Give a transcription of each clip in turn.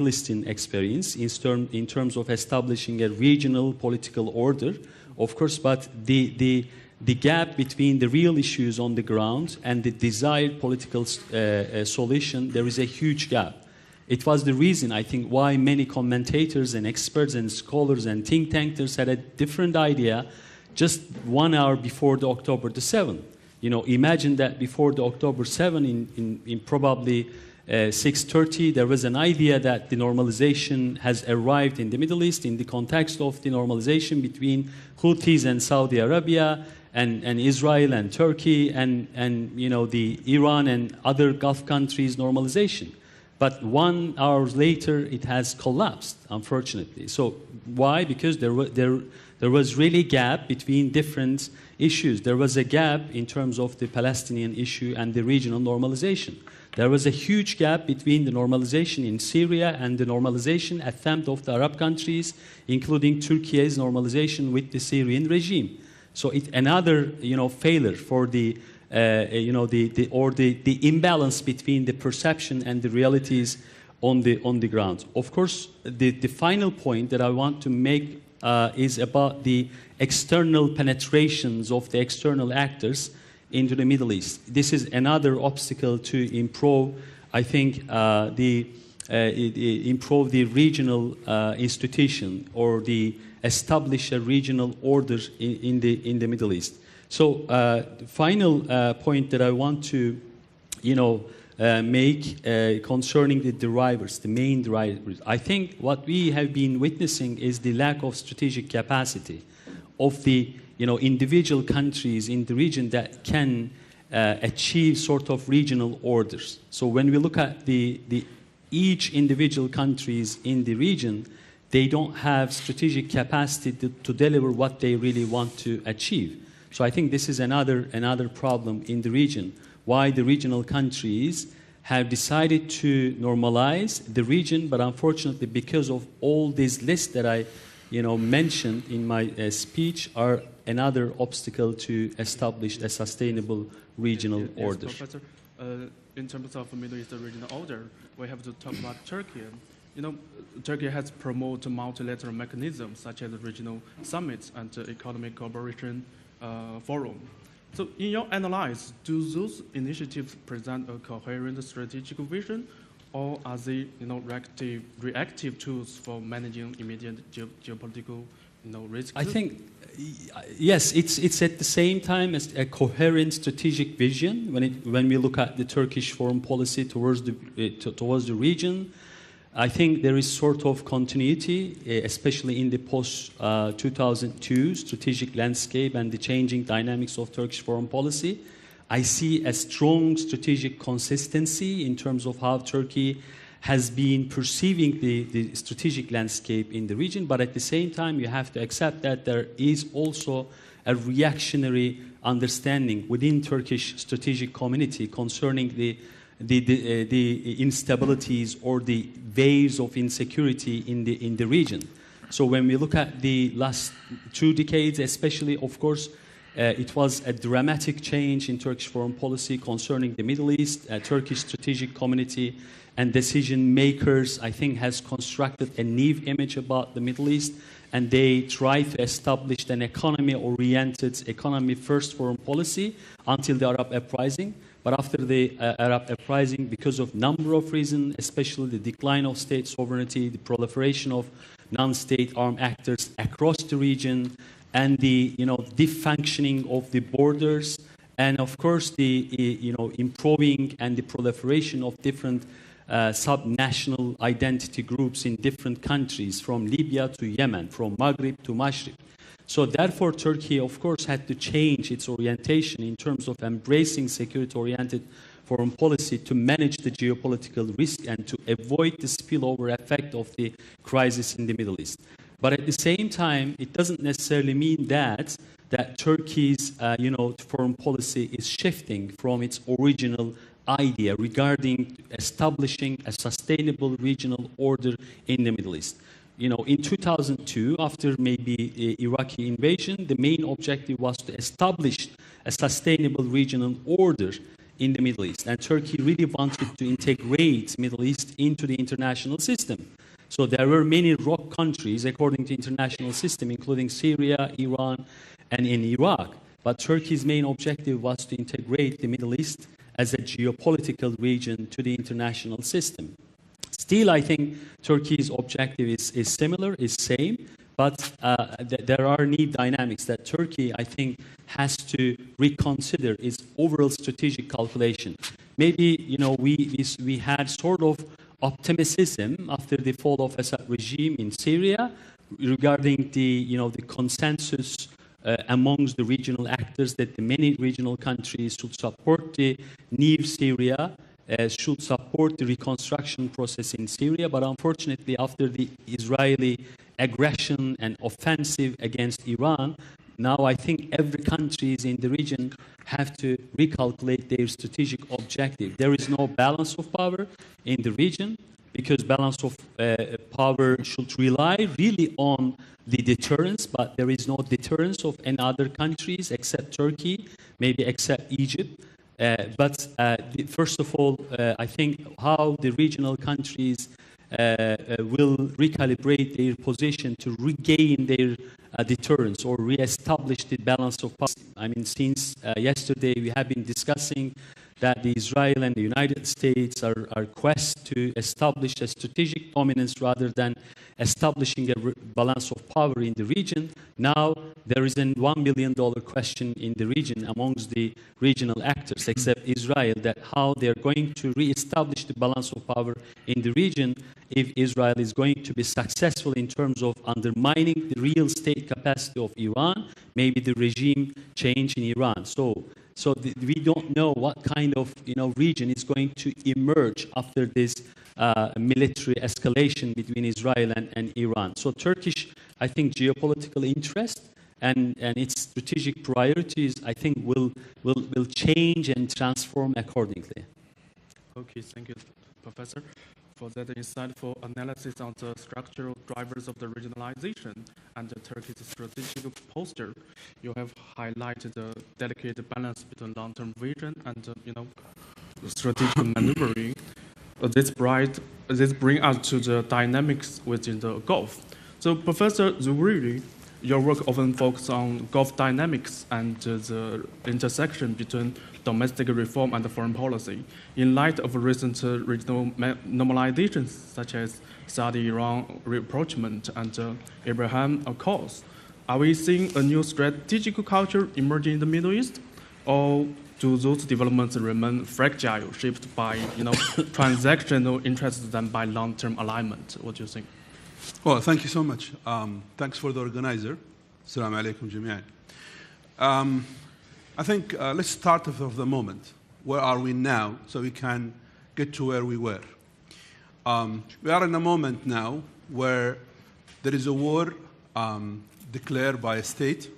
Palestinian experience in terms of establishing a regional political order, of course, but the gap between the real issues on the ground and the desired political solution, there is a huge gap. It was the reason, I think, why many commentators and experts and scholars and think tankers had a different idea just 1 hour before the October the 7th. You know, imagine that before the October 7th, in probably 6:30, there was an idea that the normalization has arrived in the Middle East in the context of the normalization between Houthis and Saudi Arabia and Israel and Turkey and you know, the Iran and other Gulf countries normalization. But 1 hour later, it has collapsed, unfortunately. So why? Because there was really a gap between different issues. There was a gap in terms of the Palestinian issue and the regional normalization. There was a huge gap between the normalization in Syria and the normalization attempt of the Arab countries, including Turkey's normalization with the Syrian regime. So it's another, you know, failure for the you know, the imbalance between the perception and the realities on the ground. Of course, the final point that I want to make is about the external penetrations of the external actors into the Middle East. This is another obstacle to improve, I think, improve the regional institution or establish a regional order in the Middle East. So, the final point that I want to, you know, make concerning the drivers, the main drivers. I think what we have been witnessing is the lack of strategic capacity of the, you know, individual countries in the region that can achieve sort of regional orders. So when we look at each individual countries in the region, they don't have strategic capacity to deliver what they really want to achieve. So I think this is another problem in the region, why the regional countries have decided to normalize the region, but unfortunately because of all these lists that I, you know, mentioned in my speech are another obstacle to establish a sustainable regional order. Professor, in terms of Middle East regional order, we have to talk about Turkey. You know, Turkey has promoted multilateral mechanisms such as regional summits and economic cooperation forum. So in your analysis, do those initiatives present a coherent strategic vision, or are they, you know, reactive tools for managing immediate geopolitical, you know, risks? I think, yes, it's at the same time as a coherent strategic vision when we look at the Turkish foreign policy towards the region. I think there is sort of continuity, especially in the post-2002 strategic landscape and the changing dynamics of Turkish foreign policy. I see a strong strategic consistency in terms of how Turkey has been perceiving the strategic landscape in the region, but at the same time you have to accept that there is also a reactionary understanding within Turkish strategic community concerning the instabilities or the waves of insecurity in the region. So when we look at the last 2 decades, especially, of course, it was a dramatic change in Turkish foreign policy concerning the Middle East. Turkish strategic community and decision makers, I think, has constructed a new image about the Middle East, and they try to establish an economy-oriented, economy-first foreign policy until the Arab uprising. But after the Arab uprising, because of number of reasons, especially the decline of state sovereignty, the proliferation of non-state armed actors across the region, and the, you know, defunctioning of the borders, and of course the, you know, improving and the proliferation of different sub-national identity groups in different countries, from Libya to Yemen, from Maghreb to Mashrib. So therefore, Turkey, of course, had to change its orientation in terms of embracing security-oriented foreign policy to manage the geopolitical risk and to avoid the spillover effect of the crisis in the Middle East. But at the same time, it doesn't necessarily mean that Turkey's, you know, foreign policy is shifting from its original idea regarding establishing a sustainable regional order in the Middle East. You know, in 2002, after maybe Iraqi invasion, the main objective was to establish a sustainable regional order in the Middle East. And Turkey really wanted to integrate Middle East into the international system. So there were many rock countries according to international system, including Syria, Iran, and in Iraq. But Turkey's main objective was to integrate the Middle East as a geopolitical region to the international system. Still, I think Turkey's objective is similar, is same, but there are need dynamics that Turkey, I think, has to reconsider its overall strategic calculation. Maybe, we had sort of optimism after the fall of Assad regime in Syria regarding the consensus amongst the regional actors that the many regional countries should support the new Syria, should support the reconstruction process in Syria. But unfortunately, after the Israeli aggression and offensive against Iran, now I think every countries in the region have to recalculate their strategic objective. There is no balance of power in the region, because balance of power should rely really on the deterrence, but there is no deterrence of any other countries except Turkey, maybe except Egypt. First of all, I think how the regional countries will recalibrate their position to regain their deterrence or re-establish the balance of power. I mean, since yesterday we have been discussing that Israel and the United States are quest to establish a strategic dominance rather than establishing a balance of power in the region. Now there is a $1 billion question in the region amongst the regional actors, except Israel, that how they're going to re-establish the balance of power in the region if Israel is going to be successful in terms of undermining the real state capacity of Iran, maybe the regime change in Iran. So we don't know what kind of region is going to emerge after this military escalation between Israel and Iran. So Turkish, I think, geopolitical interest and its strategic priorities, I think, will change and transform accordingly. Okay, thank you, Professor, for that insightful analysis on the structural drivers of the regionalization and Turkey's strategic posture. You have highlighted the delicate balance between long-term vision and strategic maneuvering. This brings us to the dynamics within the Gulf. So, Professor Zubriri, your work often focuses on Gulf dynamics and the intersection between domestic reform and foreign policy. In light of recent regional normalizations such as Saudi-Iran rapprochement and Abraham Accords, are we seeing a new strategic culture emerging in the Middle East, or do those developments remain fragile, shaped by transactional interests than by long-term alignment? What do you think? Well, thank you so much. Thanks for the organizer. Assalamu alaikum jami'an. I think let's start with the moment. Where are we now so we can get to where we were? We are in a moment now where there is a war declared by a state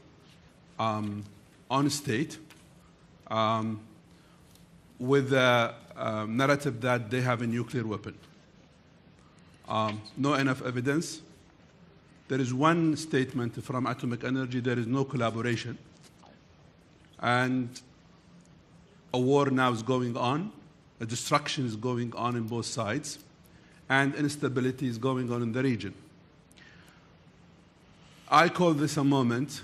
on a state with a narrative that they have a nuclear weapon. No enough evidence. There is one statement from Atomic Energy, there is no collaboration. And a war now is going on, a destruction is going on in both sides, and instability is going on in the region. I call this a moment,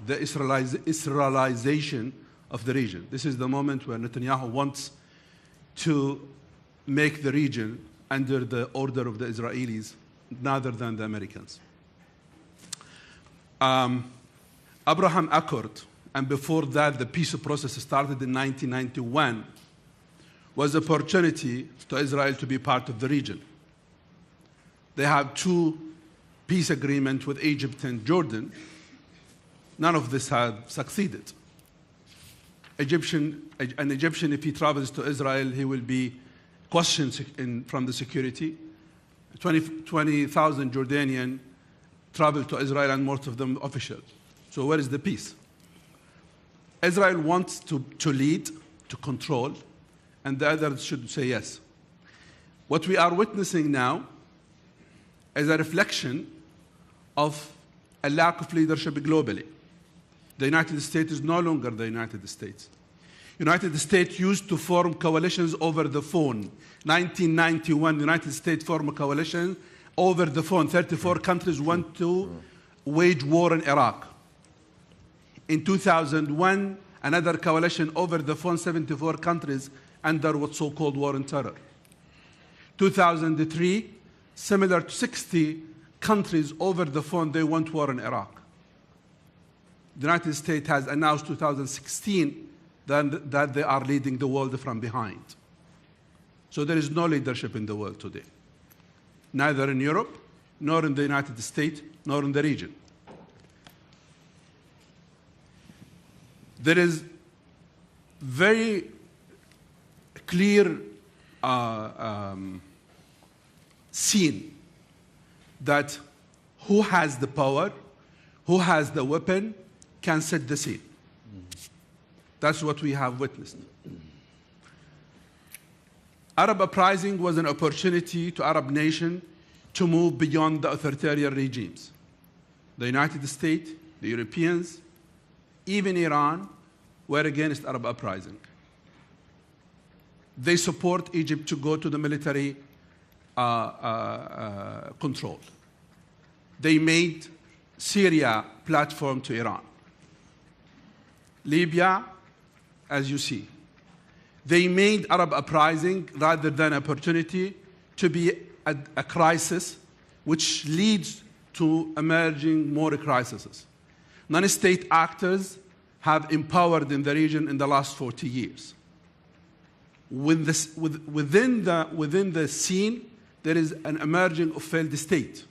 the Israelization of the region. This is the moment where Netanyahu wants to make the region under the order of the Israelis, rather than the Americans. Abraham Accord, and before that, the peace process started in 1991, was an opportunity to Israel to be part of the region. They have two peace agreements with Egypt and Jordan. None of this had succeeded. An Egyptian, if he travels to Israel, he will be questioned from the security. 20,000 Jordanian travel to Israel, and most of them official. So where is the peace? Israel wants to lead, to control, and the others should say yes. What we are witnessing now is a reflection of a lack of leadership globally. The United States is no longer the United States. United States used to form coalitions over the phone. 1991, the United States formed a coalition over the phone. 34 countries went to wage war in Iraq. In 2001, another coalition over the phone, 74 countries under what's so-called war on terror. 2003, similar to 60 countries over the phone, they went war in Iraq. The United States has announced 2016 that they are leading the world from behind. So there is no leadership in the world today, neither in Europe, nor in the United States, nor in the region. There is very clear scene that who has the power, who has the weapon, can set the scene. That's what we have witnessed. Arab uprising was an opportunity to Arab nations to move beyond the authoritarian regimes. The United States, the Europeans, even Iran were against Arab uprising. They support Egypt to go to the military control. They made Syria platform to Iran. Libya, as you see. They made Arab uprising rather than opportunity to be a crisis which leads to emerging more crises. Non-state actors have empowered in the region in the last 40 years. Within the scene, there is an emerging of failed state.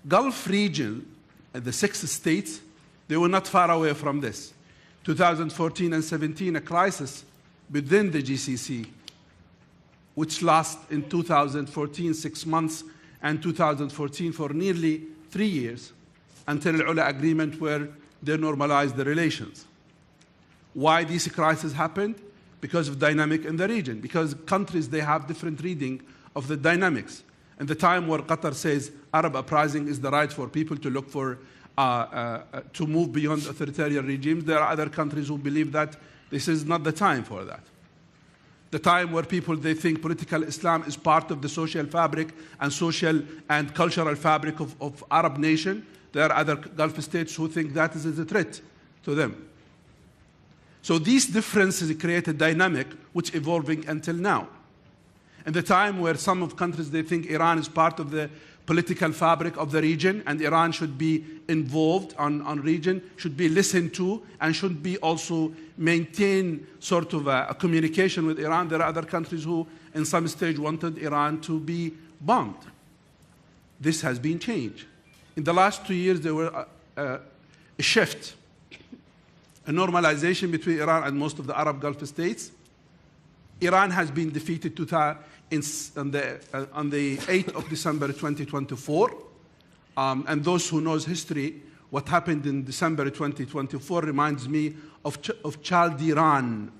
Gulf region, the 6 states, they were not far away from this. 2014 and 17, a crisis within the GCC, which lasted in 2014, 6 months, and 2014 for nearly 3 years, until the Ula agreement where they normalized the relations. Why these crises happened? Because of dynamic in the region. Because countries, they have different reading of the dynamics. In the time where Qatar says Arab uprising is the right for people to look for, to move beyond authoritarian regimes, there are other countries who believe that this is not the time for that. The time where people, they think political Islam is part of the social fabric and social and cultural fabric of Arab nation. There are other Gulf states who think that is a threat to them. So these differences create a dynamic which evolving until now. In the time where some of countries, they think Iran is part of the political fabric of the region and Iran should be involved on region, should be listened to, and should be also maintain sort of a communication with Iran. There are other countries who in some stage wanted Iran to be bombed. This has been changed. In the last 2 years, there were a shift, a normalization between Iran and most of the Arab Gulf states. Iran has been defeated on the 8th of December 2024. And those who knows history, what happened in December 2024 reminds me of Chaldiran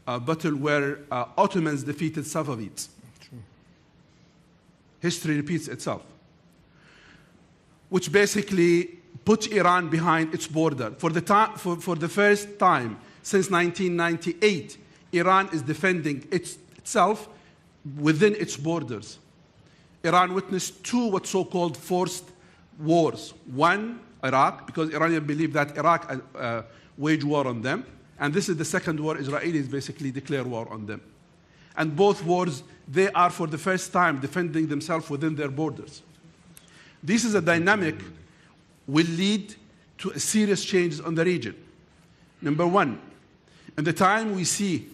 battle where Ottomans defeated Safavids. True. History repeats itself. Which basically put Iran behind its border. For the first time since 1998, Iran is defending itself within its borders. Iran witnessed 2 what's so-called forced wars. One, Iraq, because Iranians believe that Iraq waged war on them. And this is the second war. Israelis basically declare war on them. And both wars, they are for the first time defending themselves within their borders. This is a dynamic will lead to serious changes on the region. Number one, in the time we see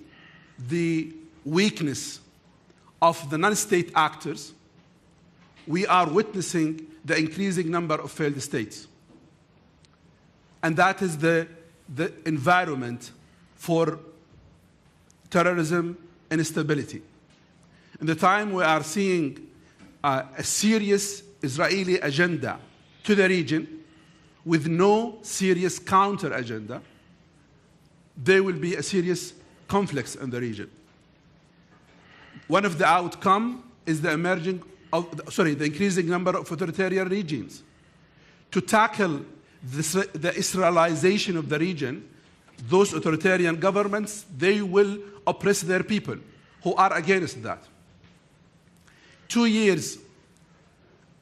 the weakness of the non-state actors, we are witnessing the increasing number of failed states. And that is the environment for terrorism and instability. In the time we are seeing a serious Israeli agenda to the region with no serious counter agenda, there will be a serious conflicts in the region. One of the outcomes is the the increasing number of authoritarian regimes. To tackle the Israelization of the region, those authoritarian governments, they will oppress their people who are against that. 2 years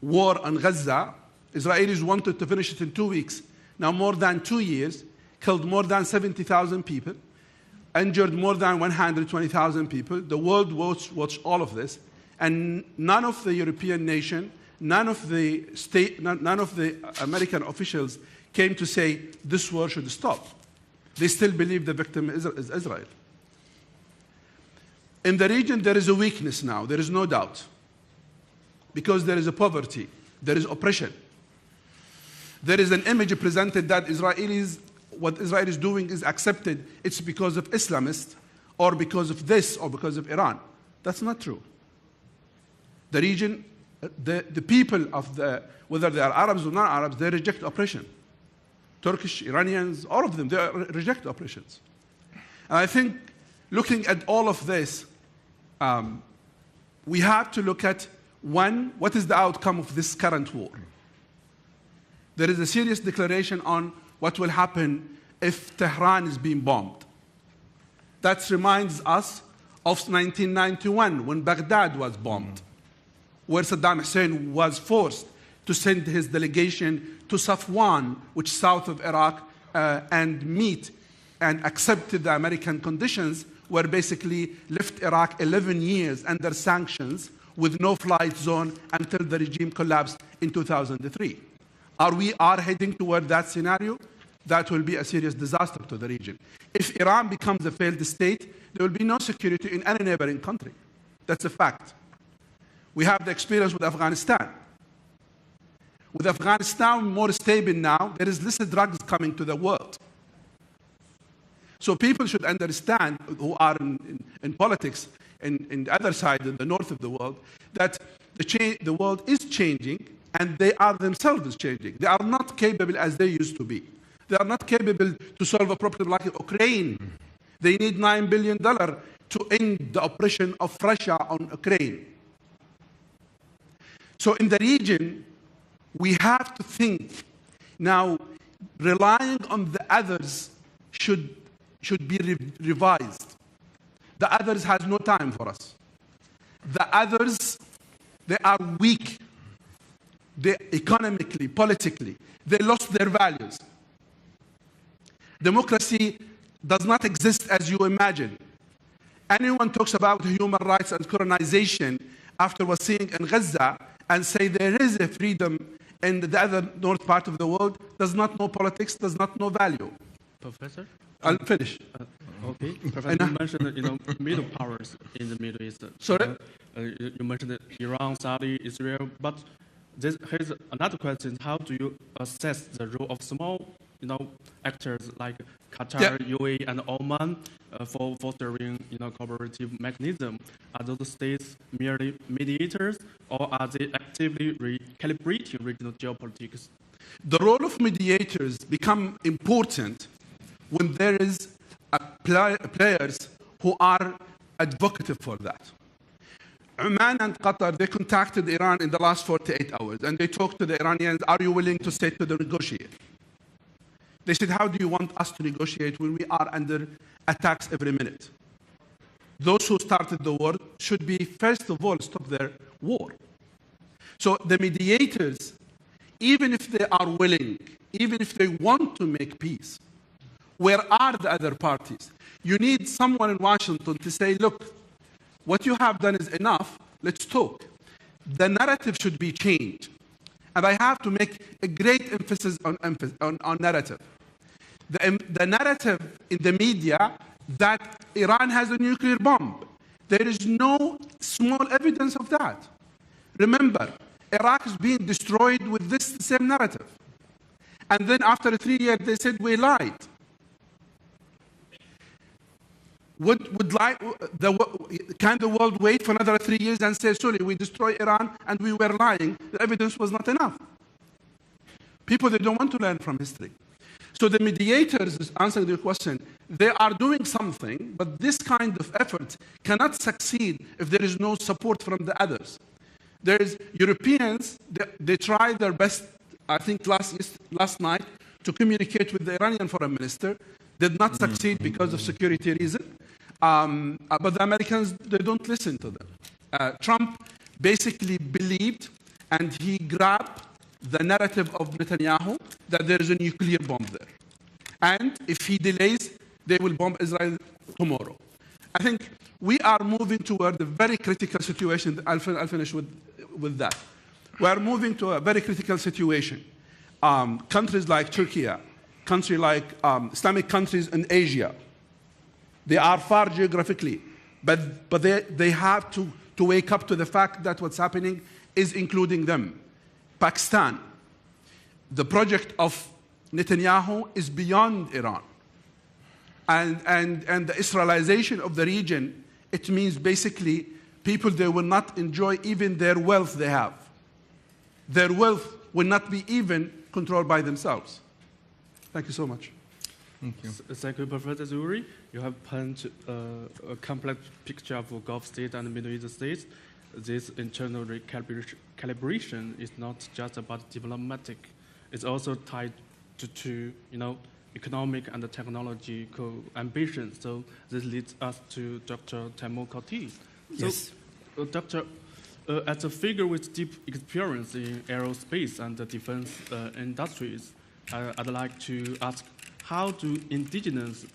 war on Gaza, Israelis wanted to finish it in 2 weeks. Now more than 2 years, killed more than 70,000 people, injured more than 120,000 people. The world watched all of this, and none of the European nation, none of the American officials came to say this war should stop. They still believe the victim is Israel. In the region, there is a weakness now, there is no doubt. Because there is a poverty, there is oppression. There is an image presented that what Israel is doing is accepted, it's because of Islamists, or because of this, or because of Iran. That's not true. The region, the people whether they are Arabs or non-Arabs, they reject oppression. Turkish, Iranians, all of them, they reject oppressions. And I think looking at all of this, we have to look at, one, what is the outcome of this current war? There is a serious declaration on what will happen if Tehran is being bombed. That reminds us of 1991 when Baghdad was bombed, where Saddam Hussein was forced to send his delegation to Safwan, which is south of Iraq, and meet and accepted the American conditions, where basically left Iraq 11 years under sanctions with no flight zone until the regime collapsed in 2003. We are heading toward that scenario? That will be a serious disaster to the region. If Iran becomes a failed state, there will be no security in any neighboring country. That's a fact. We have the experience with Afghanistan. With Afghanistan more stable now, there is less drugs coming to the world. So people should understand, who are in politics, in the other side, in the north of the world, that the world is changing, and they are themselves changing. They are not capable as they used to be. They are not capable to solve a problem like Ukraine. They need $9 billion to end the oppression of Russia on Ukraine. So in the region, we have to think now, relying on the others should be revised. The others has no time for us. The others, they are weak. They economically, politically, they lost their values. Democracy does not exist as you imagine. Anyone talks about human rights and colonization after was seeing in Gaza and say there is a freedom in the other north part of the world, does not know politics, does not know value. Professor? I'll finish. Okay. Professor, you mentioned middle powers in the Middle East. Sorry? You mentioned Iran, Saudi, Israel, but here's another question: how do you assess the role of small, actors like Qatar, UAE, and Oman for fostering, cooperative mechanism? Are those states merely mediators, or are they actively recalibrating regional geopolitics? The role of mediators become important when there is players who are advocative for that. Oman and Qatar, they contacted Iran in the last 48 hours, and they talked to the Iranians, are you willing to sit to the negotiate? They said, how do you want us to negotiate when we are under attacks every minute? Those who started the war should be, first of all, stop their war. So the mediators, even if they are willing, even if they want to make peace, where are the other parties? You need someone in Washington to say, look, what you have done is enough, let's talk. The narrative should be changed. And I have to make a great emphasis on narrative. The narrative in the media that Iran has a nuclear bomb. There is no small evidence of that. Remember, Iraq is being destroyed with this same narrative. And then after 3 years, they said, we lied. Can the world wait for another 3 years and say, sorry, we destroyed Iran and we were lying? The evidence was not enough. People, they don't want to learn from history. So the mediators, answering your question, they are doing something, but this kind of effort cannot succeed if there is no support from the others. There is Europeans, they try their best, I think last night, to communicate with the Iranian foreign minister. did not succeed because of security reasons. But the Americans, they don't listen to them. Trump basically believed and he grabbed the narrative of Netanyahu that there is a nuclear bomb there. And if he delays, they will bomb Israel tomorrow. I think we are moving toward a very critical situation. I'll finish with that. We are moving to a very critical situation. Countries like Turkey, countries like Islamic countries in Asia, they are far geographically, but they have to wake up to the fact that what's happening is including them. Pakistan, the project of Netanyahu is beyond Iran. And the Israelization of the region, it means basically people, they will not enjoy even their wealth they have. Their wealth will not be even controlled by themselves. Thank you so much. Thank you. Thank you, Professor Zuri. You have painted a complex picture of Gulf states and Middle East states. This internal calibration is not just about diplomatic. It's also tied to economic and technological ambitions. So this leads us to Dr. Taimur Koti. Yes. So, Dr. As a figure with deep experience in aerospace and the defense industries, I'd like to ask, how do indigenous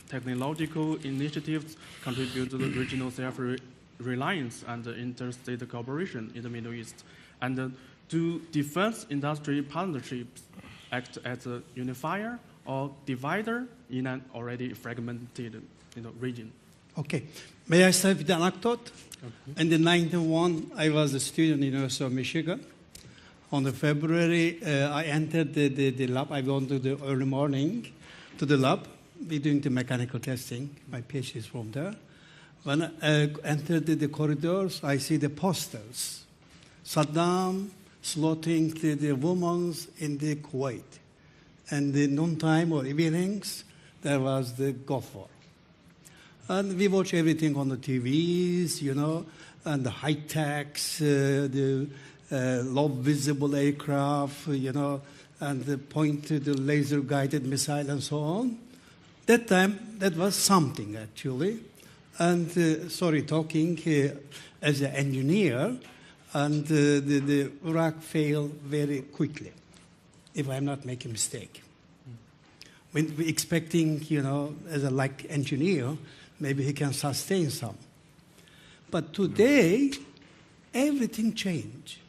technological initiatives contribute to the regional self-reliance and interstate cooperation in the Middle East? And do defense industry partnerships act as a unifier or divider in an already fragmented region? Okay. May I start with the anecdote? Okay. In the 91, I was a student in the University of Michigan. On the February, I entered the lab. I went to the early morning to the lab. We're doing the mechanical testing. My PhD is from there. When I entered the corridors, I see the posters. Saddam slaughtering the women in the Kuwait. And the noontime or evenings, there was the Gulf War. And we watch everything on the TVs, and the high-techs, the low visible aircraft, and the pointed laser-guided missile and so on. That time, that was something, actually. And, talking as an engineer, and the Iraq failed very quickly, if I'm not making a mistake. When we're expecting, as a engineer, maybe he can sustain some. But today, everything changed.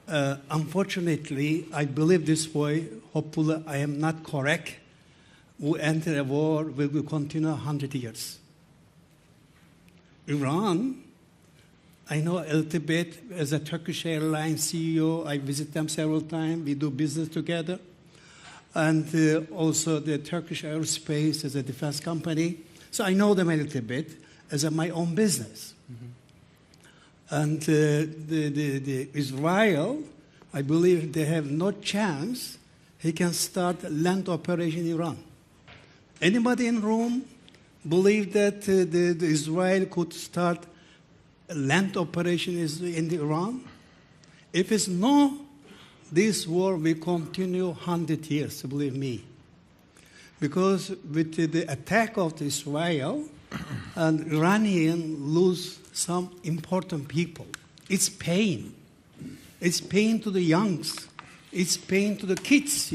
Unfortunately, I believe this way, hopefully I am not correct, we enter a war, we will continue 100 years. Iran, I know a little bit, as a Turkish Airlines CEO, I visit them several times, we do business together. And also the Turkish Aerospace as a defense company. So I know them a little bit as my own business. Mm-hmm. And the Israel, I believe they have no chance he can start land operation in Iran. Anybody in room believe that the Israel could start land operation in Iran? If it's no, this war will continue 100 years, believe me. Because with the attack of Israel, and Iranians lose some important people. It's pain. It's pain to the youngs. It's pain to the kids,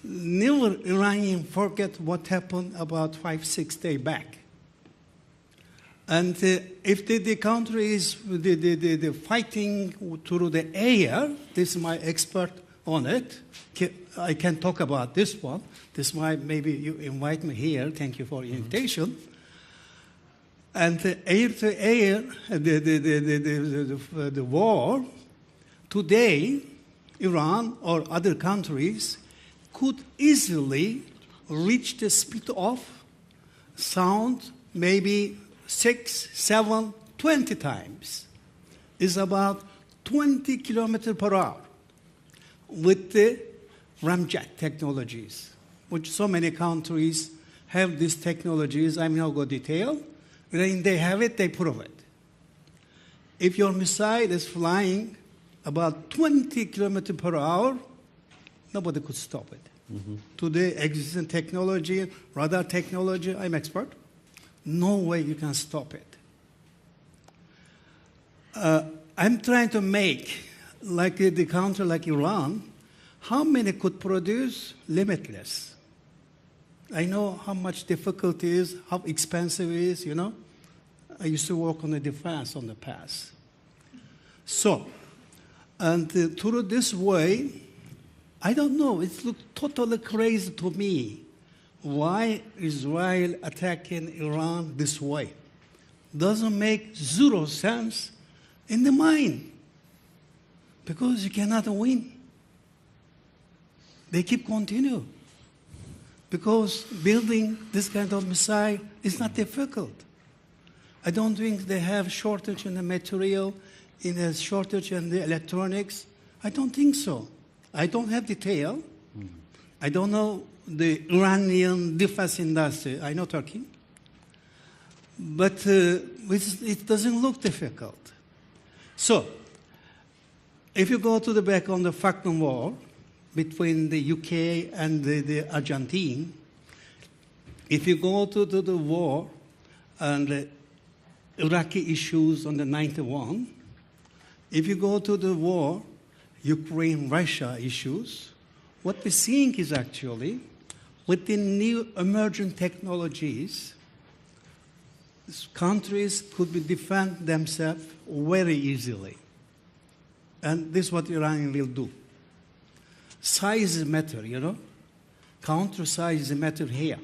Never Iranians forget what happened about 5-6 days back. And if the country is the fighting through the air, this is my expert on it. I can talk about this one. This is why maybe you invite me here. Thank you for the invitation. And air to air, the war, today, Iran or other countries could easily reach the speed of sound maybe 6, 7, 20 times. It's about 20 kilometers per hour with the ramjet technologies, which so many countries have these technologies. I'm not going to detail. When they have it, they prove it. If your missile is flying about 20 kilometers per hour, nobody could stop it. Today, existing technology, radar technology, I'm expert. No way you can stop it. I'm trying to make, like the country like Iran, how many could produce? Limitless. I know how much difficult it is, how expensive it is, you know. I used to work on the defense on the past. So, and through this way, I don't know, it looks totally crazy to me. Why Israel attacking Iran this way? Doesn't make zero sense in the mind. Because you cannot win. They keep continue. Because building this kind of missile is not difficult. I don't think they have shortage in the material, in a shortage in the electronics. I don't think so. I don't have detail. I don't know the Iranian defense industry. I know Turkey. But it doesn't look difficult. So, if you go to the back on the Falkland War between the UK and the Argentine, if you go to the war and the Iraqi issues on the 91, if you go to the war, Ukraine-Russia issues, what we're seeing is actually, with the new emerging technologies, countries could defend themselves very easily. And this is what Iran will do. Size matter, you know. Counter size matter here.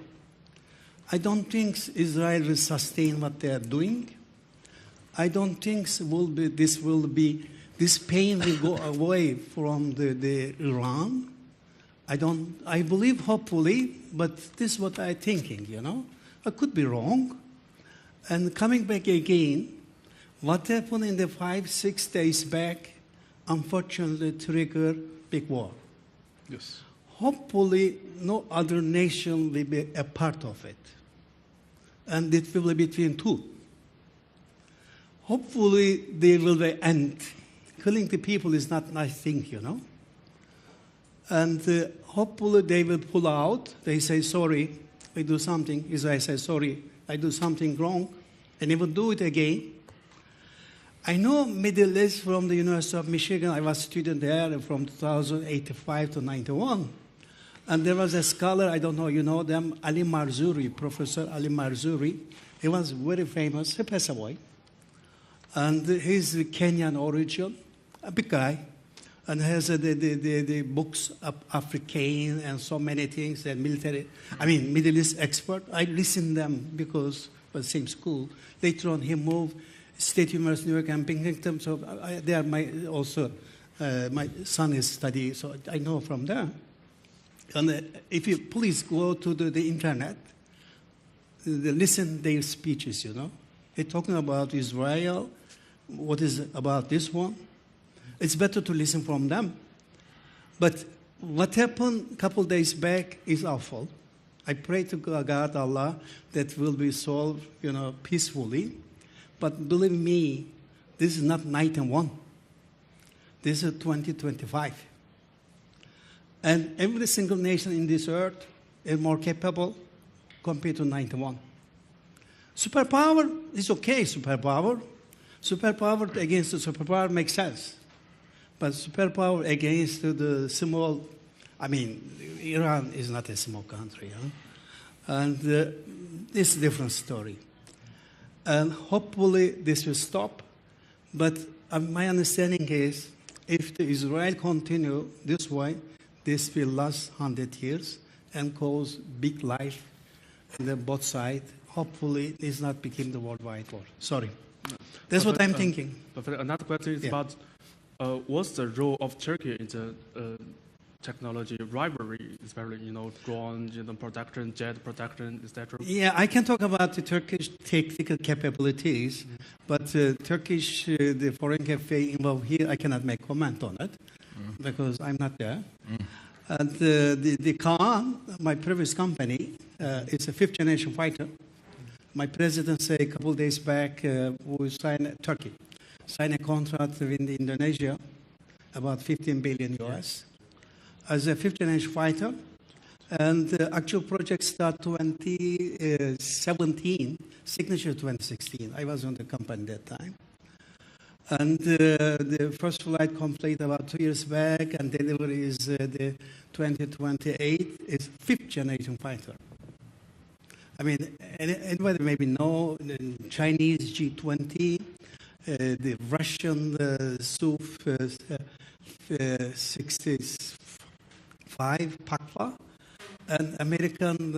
I don't think Israel will sustain what they are doing. I don't think this pain will go away from the Iran. I believe hopefully, but this is what I'm thinking, you know. I could be wrong. And coming back again, what happened in the 5-6 days back, unfortunately triggered big war. Yes. Hopefully no other nation will be a part of it. And it will be between two. Hopefully they will end. Killing the people is not a nice thing, you know. And hopefully they will pull out. They say, sorry, we do something. Israel says, sorry, I do something wrong. And they will do it again. I know Middle East from the University of Michigan. I was a student there from 2085 to 91. And there was a scholar, I don't know, you know them, Ali Marzuri, Professor Ali Marzuri. He was very famous. He passed away. And he's Kenyan origin, a big guy. And has the books of African and so many things, and Middle East expert. I listened to them because it was the same school. Later on, he moved State University, New York and Binghamton. So they are my son is studying, so I know from there. And if you please go to the internet, listen to their speeches, you know. They're talking about Israel, what is about this one. It's better to listen from them. But what happened a couple days back is awful. I pray to God, Allah, that will be solved, you know, peacefully. But believe me, this is not 91. This is 2025. And every single nation in this earth is more capable compared to 91. Superpower is okay, superpower. Superpower against the superpower makes sense. But superpower against the small, Iran is not a small country. Huh? And this is a different story. And hopefully this will stop. But my understanding is if the Israel continue this way, this will last 100 years and cause big life on both sides. Hopefully this not become the worldwide war. Sorry. That's what I'm thinking. But another question is about what's the role of Turkey in the technology rivalry, especially, you know, drone, production, jet production, etc.? Yeah, I can talk about the Turkish technical capabilities, but Turkish, the foreign affairs involved here, I cannot make comment on it because I'm not there. And the Kaan, my previous company, is a fifth generation fighter. My president said a couple of days back, we signed Turkey, signed a contract with Indonesia, about 15 billion US. As a fifth generation fighter, And the actual project start 2017, signature 2016. I was on the company that time. And the first flight complete about 2 years back, and delivery is the 2028. It's fifth generation fighter. I mean, anybody maybe know the Chinese G20, the Russian Su-65 Pakva, and American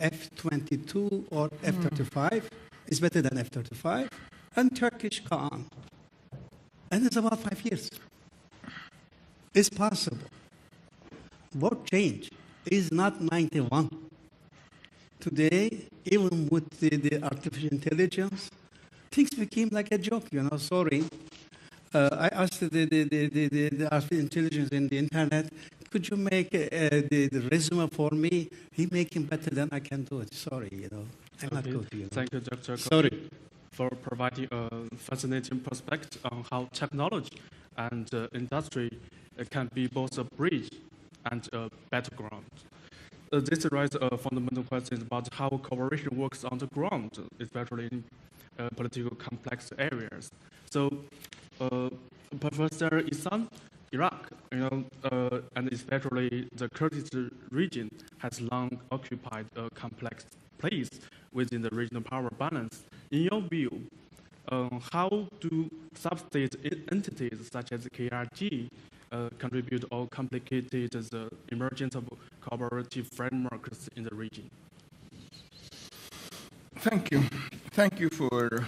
F-22 or F-35 is better than F-35, and Turkish Kaan. And it's about 5 years. It's possible. What changed is not 91. Today, even with the artificial intelligence, things became like a joke, sorry. I asked the artificial intelligence in the internet, could you make the resume for me? He making better than I can do it. Sorry, I'm not good. Thank you, Dr. Sorry. For providing a fascinating perspective on how technology and industry can be both a bridge and a battleground. This raises fundamental questions about how cooperation works on the ground, especially in political complex areas. So, Professor Ihsan, Iraq, and especially the Kurdish region, has long occupied a complex place within the regional power balance. In your view, how do sub-state entities such as KRG contribute or complicate the emergence of cooperative frameworks in the region? Thank you. Thank you for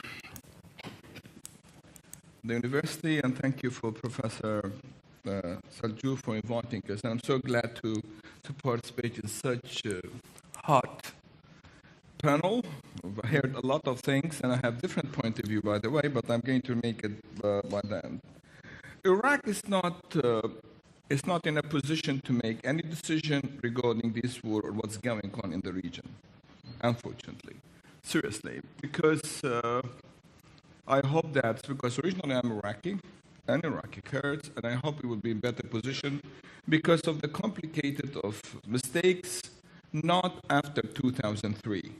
the university, and thank you for Professor Salju for inviting us. And I'm so glad to participate in such a hot panel. I've heard a lot of things, and I have different point of view, by the way, but I'm going to make it by the end. Iraq is not in a position to make any decision regarding this war or what's going on in the region, unfortunately. Seriously, because I hope that, because originally I'm Iraqi, and Iraqi Kurds, and I hope we will be in better position because of the complicated of mistakes, not after 2003,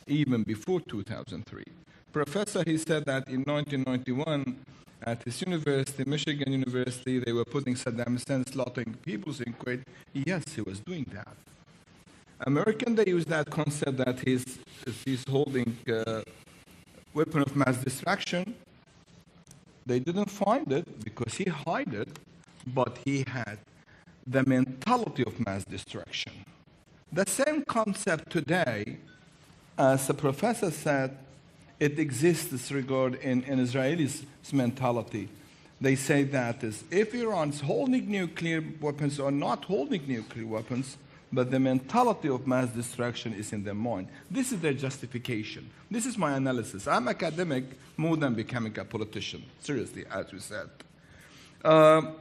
even before 2003. Professor, he said that in 1991, at his university, Michigan University, they were putting Saddam Hussein slaughtering people in Kuwait. Yes, he was doing that. American, they use that concept that he's holding a weapon of mass destruction. They didn't find it because he hid it, but he had the mentality of mass destruction. The same concept today, as the professor said, it exists regard in Israelis' mentality. They say that is, if Iran's holding nuclear weapons or not holding nuclear weapons, but the mentality of mass destruction is in their mind. This is their justification. This is my analysis. I'm academic more than becoming a politician, seriously, as we said.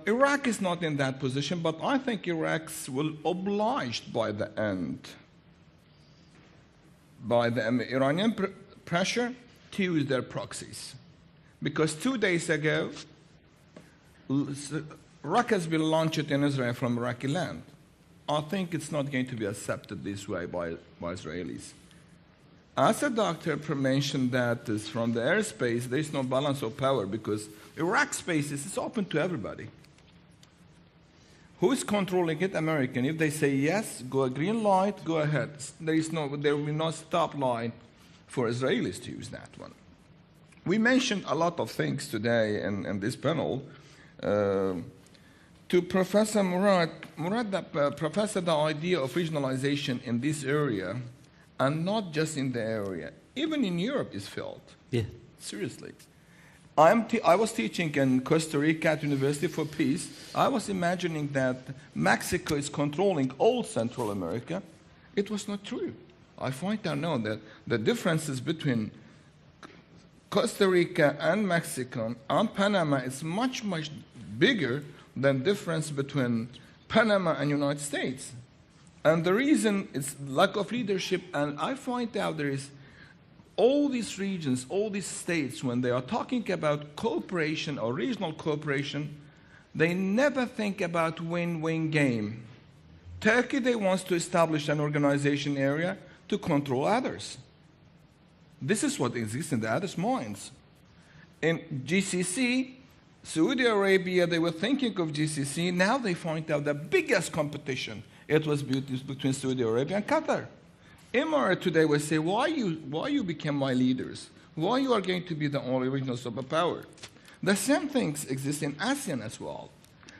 Iraq is not in that position, but I think Iraq's will obliged by the end, by the Iranian pressure to use their proxies. Because 2 days ago, rockets has been launched in Israel from Iraqi land. I think it's not going to be accepted this way by Israelis. As a doctor mentioned that is from the airspace, there is no balance of power because Iraq space is open to everybody. Who is controlling it? American. If they say yes, go a green light, go ahead. There will be no stop line for Israelis to use that one. We mentioned a lot of things today in this panel. To Professor Murad, Professor, the idea of regionalization in this area, and not just in the area, even in Europe is felt. Yeah. Seriously. I was teaching in Costa Rica at University for Peace. I was imagining that Mexico is controlling all Central America. It was not true. I find out now that the differences between Costa Rica and Mexico and Panama is much, much bigger than difference between Panama and United States. And the reason is lack of leadership, and I find out there is all these regions, all these states, when they are talking about cooperation or regional cooperation, they never think about win-win game. Turkey, they wants to establish an organization area to control others. This is what exists in the others' minds. In GCC, Saudi Arabia, they were thinking of GCC. Now they find out the biggest competition, it was between Saudi Arabia and Qatar. Emirates today will say, why you became my leaders? Why you are going to be the only regional superpower? The same things exist in ASEAN as well.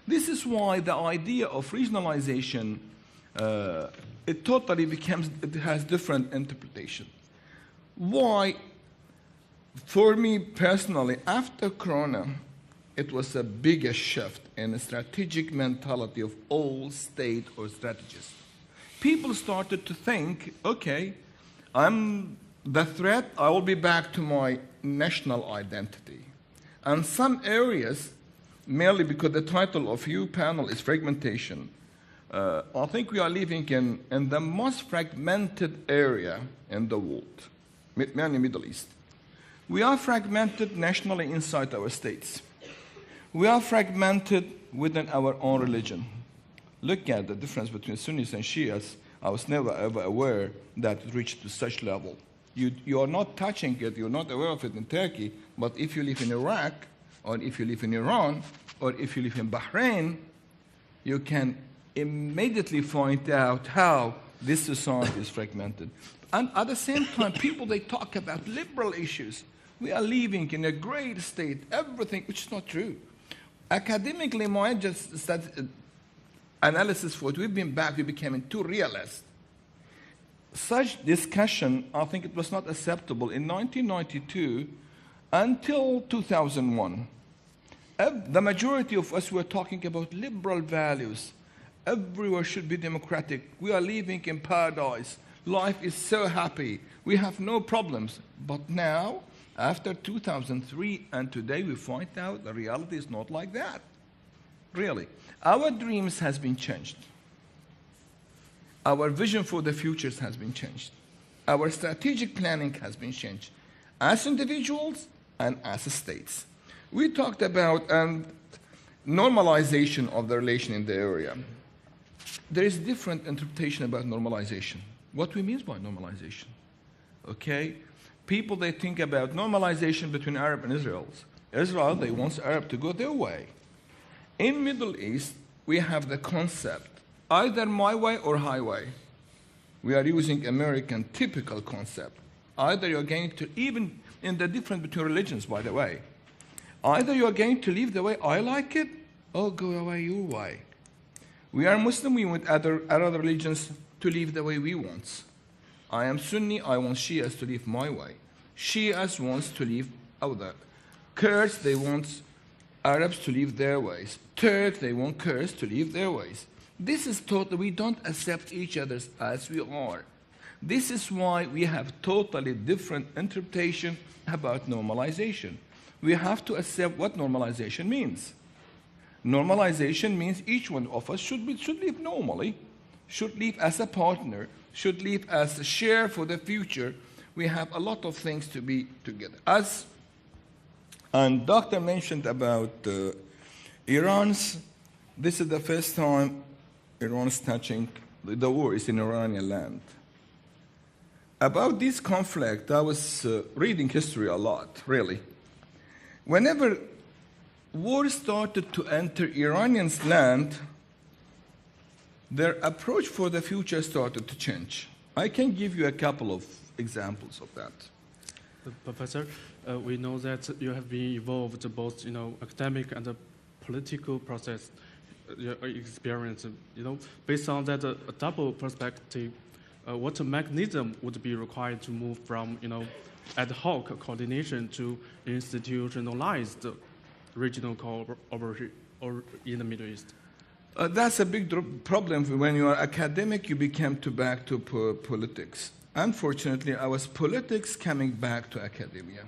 This is why the idea of regionalization, it totally becomes, it has different interpretation. Why? For me personally, after Corona, it was the biggest shift in the strategic mentality of all state or strategists. People started to think, okay, I'm the threat, I will be back to my national identity. And some areas, merely because the title of your panel is Fragmentation, I think we are living in the most fragmented area in the world, mainly Middle East. We are fragmented nationally inside our states. We are fragmented within our own religion. Look at the difference between Sunnis and Shias. I was never ever aware that it reached to such level. You are not touching it, you're not aware of it in Turkey, but if you live in Iraq, or if you live in Iran, or if you live in Bahrain, you can immediately find out how this society is fragmented. And at the same time, people, they talk about liberal issues. We are living in a great state, everything, which is not true. Academically, my analysis for it, we became too realist. Such discussion, I think it was not acceptable in 1992 until 2001. The majority of us were talking about liberal values. Everywhere should be democratic. We are living in paradise. Life is so happy. We have no problems. But now, after 2003 and today, we find out the reality is not like that. Really. Our dreams has been changed. Our vision for the futures has been changed. Our strategic planning has been changed, as individuals and as states. We talked about normalization of the relation in the area. There is different interpretation about normalization. What we mean by normalization, okay? People, they think about normalization between Arab and Israel. Israel, they want Arab to go their way. In Middle East, we have the concept, either my way or highway. We are using American typical concept. Either you're going to, even in the difference between religions, by the way, either you're going to live the way I like it, or go away your way. We are Muslim, we want other religions to live the way we want. I am Sunni, I want Shias to live my way. Shias wants to live other. Kurds, they want Arabs to live their ways. Turks, they want Kurds to live their ways. This is totally, we don't accept each other as we are. This is why we have totally different interpretation about normalization. We have to accept what normalization means. Normalization means each one of us should live normally, should live as a partner, should live as a share for the future. We have a lot of things to be together. And Doctor mentioned about Iran's, this is the first time Iran's touching, the war is in Iranian land. About this conflict, I was reading history a lot, really. Whenever war started to enter Iranians' land, their approach for the future started to change. I can give you a couple of examples of that. Professor, we know that you have been involved both, academic and the political process experience. Based on that double perspective, what mechanism would be required to move from, ad hoc coordination to institutionalized regional cooperation in the Middle East? That's a big problem. When you are academic, you become back to politics. Unfortunately, our politics coming back to academia,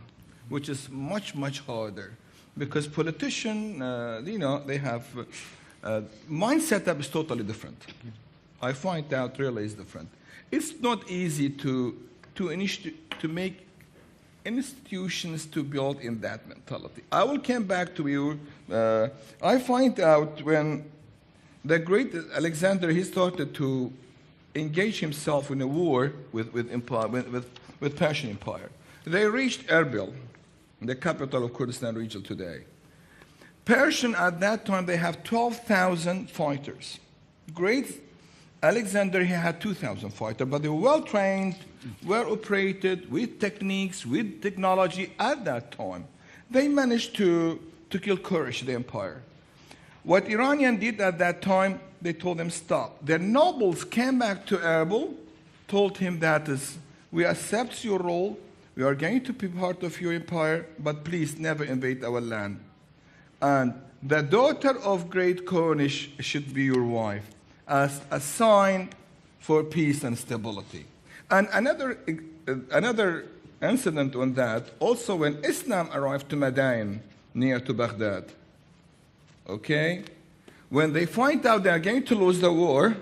which is much, much harder. Because politicians, they have, mindset up is totally different. I find out really is different. It's not easy to make institutions to build in that mentality. I will come back to you. I find out when the great Alexander, he started to engage himself in a war with Persian Empire. They reached Erbil, the capital of Kurdistan region today. Persian at that time, they have 12,000 fighters. Great Alexander, he had 2,000 fighters, but they were well trained, well operated, with techniques, with technology at that time. They managed to kill Quraysh, the empire. What Iranian did at that time, they told them stop. Their nobles came back to Erbil, told him that we accept your role, we are going to be part of your empire, but please never invade our land. And the daughter of great Cornish should be your wife, as a sign for peace and stability. And another incident on that, also when Islam arrived to Madain, near to Baghdad, okay? When they find out they are going to lose the war,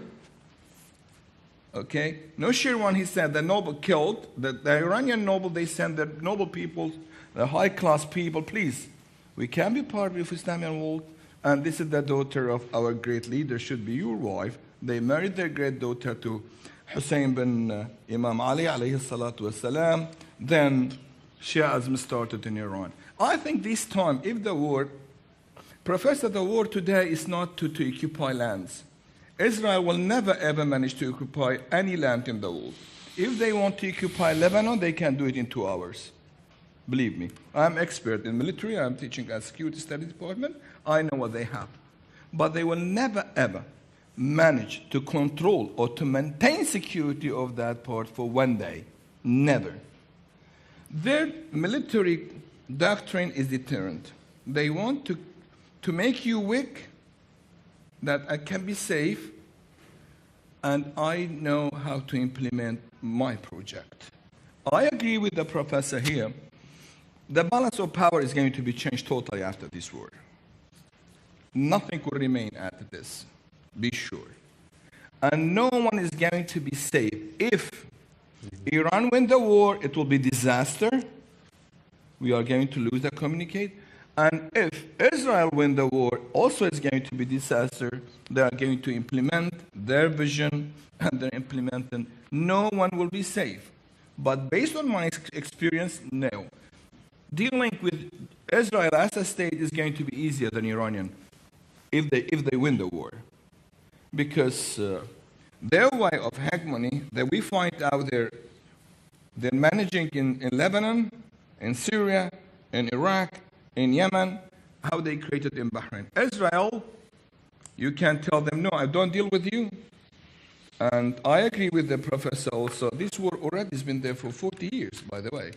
okay? No Shirwan, he said, the noble killed, the Iranian noble, they sent the noble people, the high-class people, please, we can be part of Islamic world, and this is the daughter of our great leader, should be your wife. They married their great daughter to Hussein bin Imam Ali, alayhi salatu wasalam. Then Shi'ism started in Iran. I think this time, if the war, Professor, the war today is not to occupy lands. Israel will never ever manage to occupy any land in the world. If they want to occupy Lebanon, they can do it in 2 hours. Believe me, I'm expert in military, I'm teaching at security studies department, I know what they have. But they will never ever manage to control or to maintain security of that part for 1 day. Never. Their military doctrine is deterrent. They want to make you weak, that I can be safe, and I know how to implement my project. I agree with the professor here. The balance of power is going to be changed totally after this war. Nothing will remain after this, be sure. And no one is going to be safe. If Iran win the war, it will be disaster. We are going to lose the communicate. And if Israel win the war, also it's going to be disaster. They are going to implement their vision, and they're implementing. No one will be safe. But based on my experience, no. Dealing with Israel as a state is going to be easier than Iranian if they win the war. Because their way of hegemony, that we find out they're managing in Lebanon, in Syria, in Iraq, in Yemen, how they created in Bahrain. Israel, you can tell them, no, I don't deal with you. And I agree with the professor also. This war already has been there for 40 years, by the way.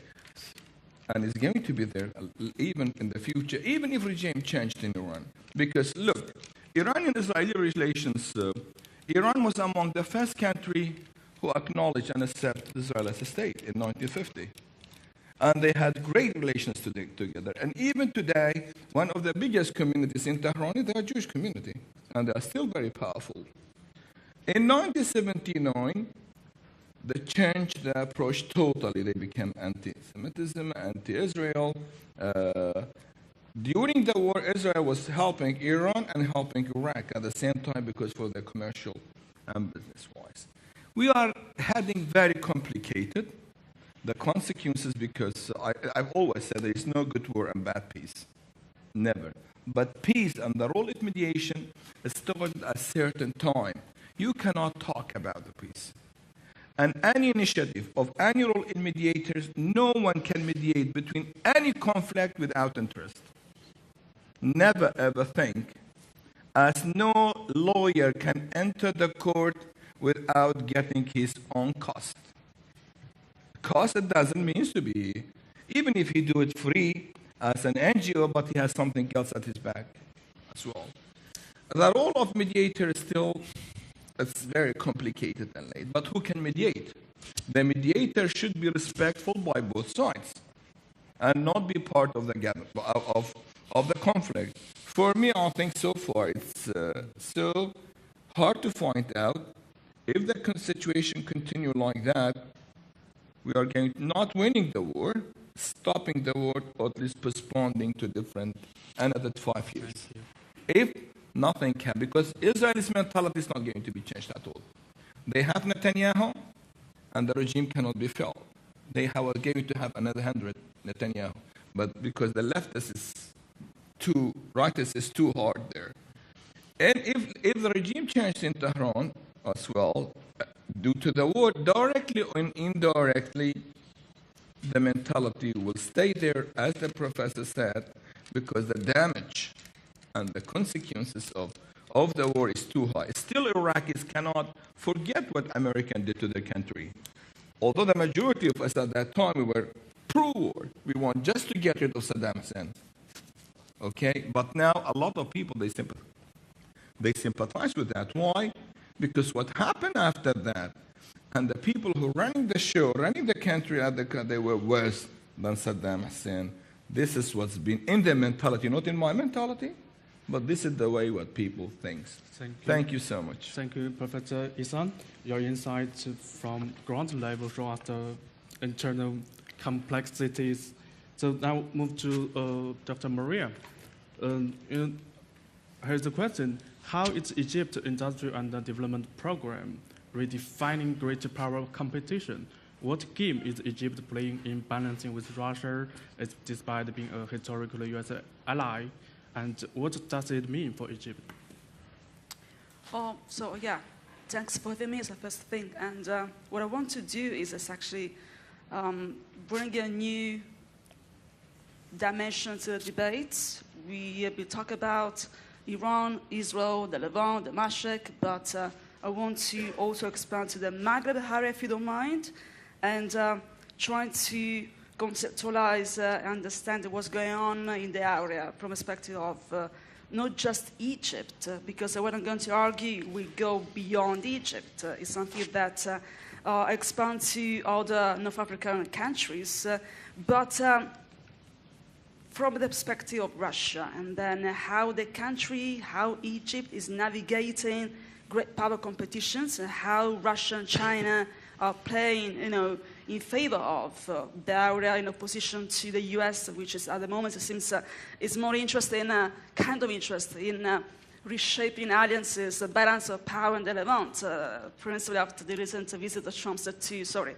And it's going to be there even in the future, even if regime changed in Iran. Because look, Iranian-Israeli relations, Iran was among the first country who acknowledged and accepted Israel as a state in 1950. And they had great relations together. And even today, one of the biggest communities in Tehran is the Jewish community. And they are still very powerful. In 1979, they changed the approach totally. They became anti-Semitism, anti-Israel. During the war, Israel was helping Iran and helping Iraq at the same time because for the commercial and business-wise. We are heading very complicated. The consequences, because I've always said there is no good war and bad peace. Never. But peace and the role of mediation is started at a certain time. You cannot talk about the peace. And any initiative of any role in mediators, no one can mediate between any conflict without interest. Never ever think, as no lawyer can enter the court without getting his own cost. Cost, it doesn't mean to be, even if he do it free as an NGO, but he has something else at his back as well. The role of mediator is still, it's very complicated and late. But who can mediate? The mediator should be respectful by both sides and not be part of the conflict. For me, I think so far it's so hard to find out if the situation continue like that. We are going not winning the war, stopping the war, or at least postponing to different another 5 years. If Nothing can, because Israel's mentality is not going to be changed at all. They have Netanyahu, and the regime cannot be filled. They are going to have another 100 Netanyahu. But because the leftist is too, rightist is too hard there. And if the regime changed in Tehran as well, due to the war, directly or indirectly, the mentality will stay there, as the professor said, because the damage and the consequences of the war is too high. Still, Iraqis cannot forget what America did to their country. Although the majority of us at that time, we were pro-war. We want just to get rid of Saddam Hussein. Okay? But now, a lot of people, they sympathize with that. Why? Because what happened after that, and the people who running the show, running the country, they were worse than Saddam Hussein. This is what's been in their mentality, not in my mentality, but this is the way what people think. Thank you so much. Thank you, Professor Ihsan. Your insights from ground level show us the internal complexities. So now move to Dr. Maria. Here's the question. How is Egypt Industrial and Development Program redefining greater power competition? What game is Egypt playing in balancing with Russia, despite being a historical U.S. ally? And what does it mean for Egypt? Thanks for having me as the first thing. And what I want to do is actually bring a new dimension to the debates. We talk about Iran, Israel, the Levant, the Mashrek, but I want to also expand to the Maghreb area, if you don't mind, and trying to conceptualize and understand what's going on in the area from a perspective of not just Egypt, because what I'm going to argue will go beyond Egypt. It's something that expands to other North African countries, but from the perspective of Russia, and then how the country, how Egypt is navigating great power competitions, and how Russia and China are playing, in favor of the area in opposition to the U.S., which is at the moment it seems is more interested in reshaping alliances, the balance of power in the Levant, principally after the recent visit of Trump to the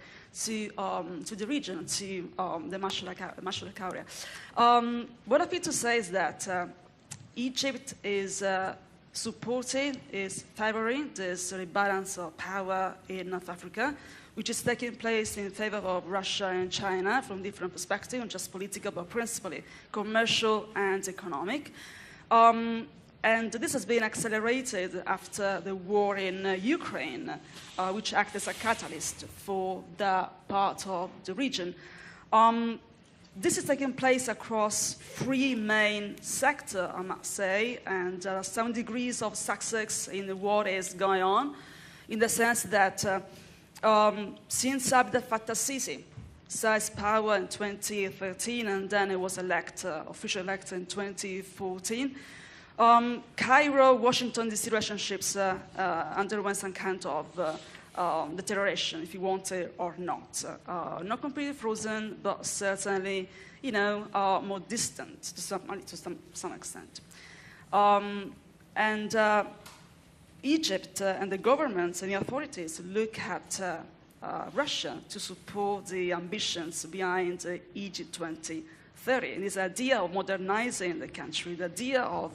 region, to the Mashrek area. What I feel to say is that Egypt is supporting, is favoring this rebalance of power in North Africa, which is taking place in favor of Russia and China from different perspectives, not just political, but principally commercial and economic. And this has been accelerated after the war in Ukraine, which acted as a catalyst for the part of the region. This is taking place across three main sectors, I must say, and some degrees of success in what is going on, in the sense that since Abdel Fattah Sisi seized power in 2013, and then it was officially elected in 2014, Cairo-Washington DC relationships underwent some kind of deterioration, if you want it or not. Not completely frozen, but certainly, more distant to some extent. Egypt and the governments and the authorities look at Russia to support the ambitions behind Egypt 2030. And this idea of modernizing the country, the idea of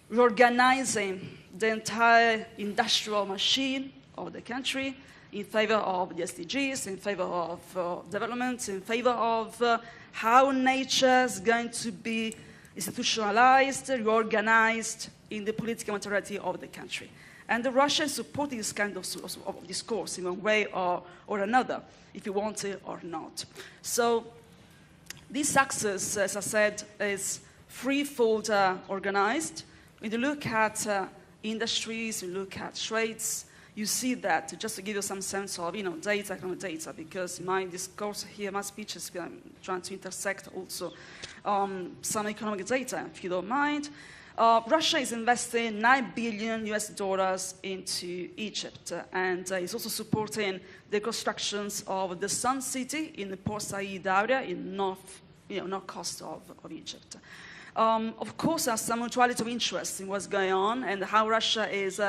reorganizing the entire industrial machine of the country in favor of the SDGs, in favor of development, in favor of how nature is going to be institutionalized, reorganized in the political materiality of the country. And the Russians support this kind of discourse in one way or another, if you want it or not. So this access, as I said, is threefold organized. When you look at industries, you look at trades, you see that, just to give you some sense of, data, economic data, because my discourse here, my speech is trying to intersect also some economic data, if you don't mind. Russia is investing $9 billion into Egypt, and is also supporting the constructions of the Sun City in the Port Said area in north coast of Egypt. Of course, there's some mutuality of interest in what's going on and how Russia is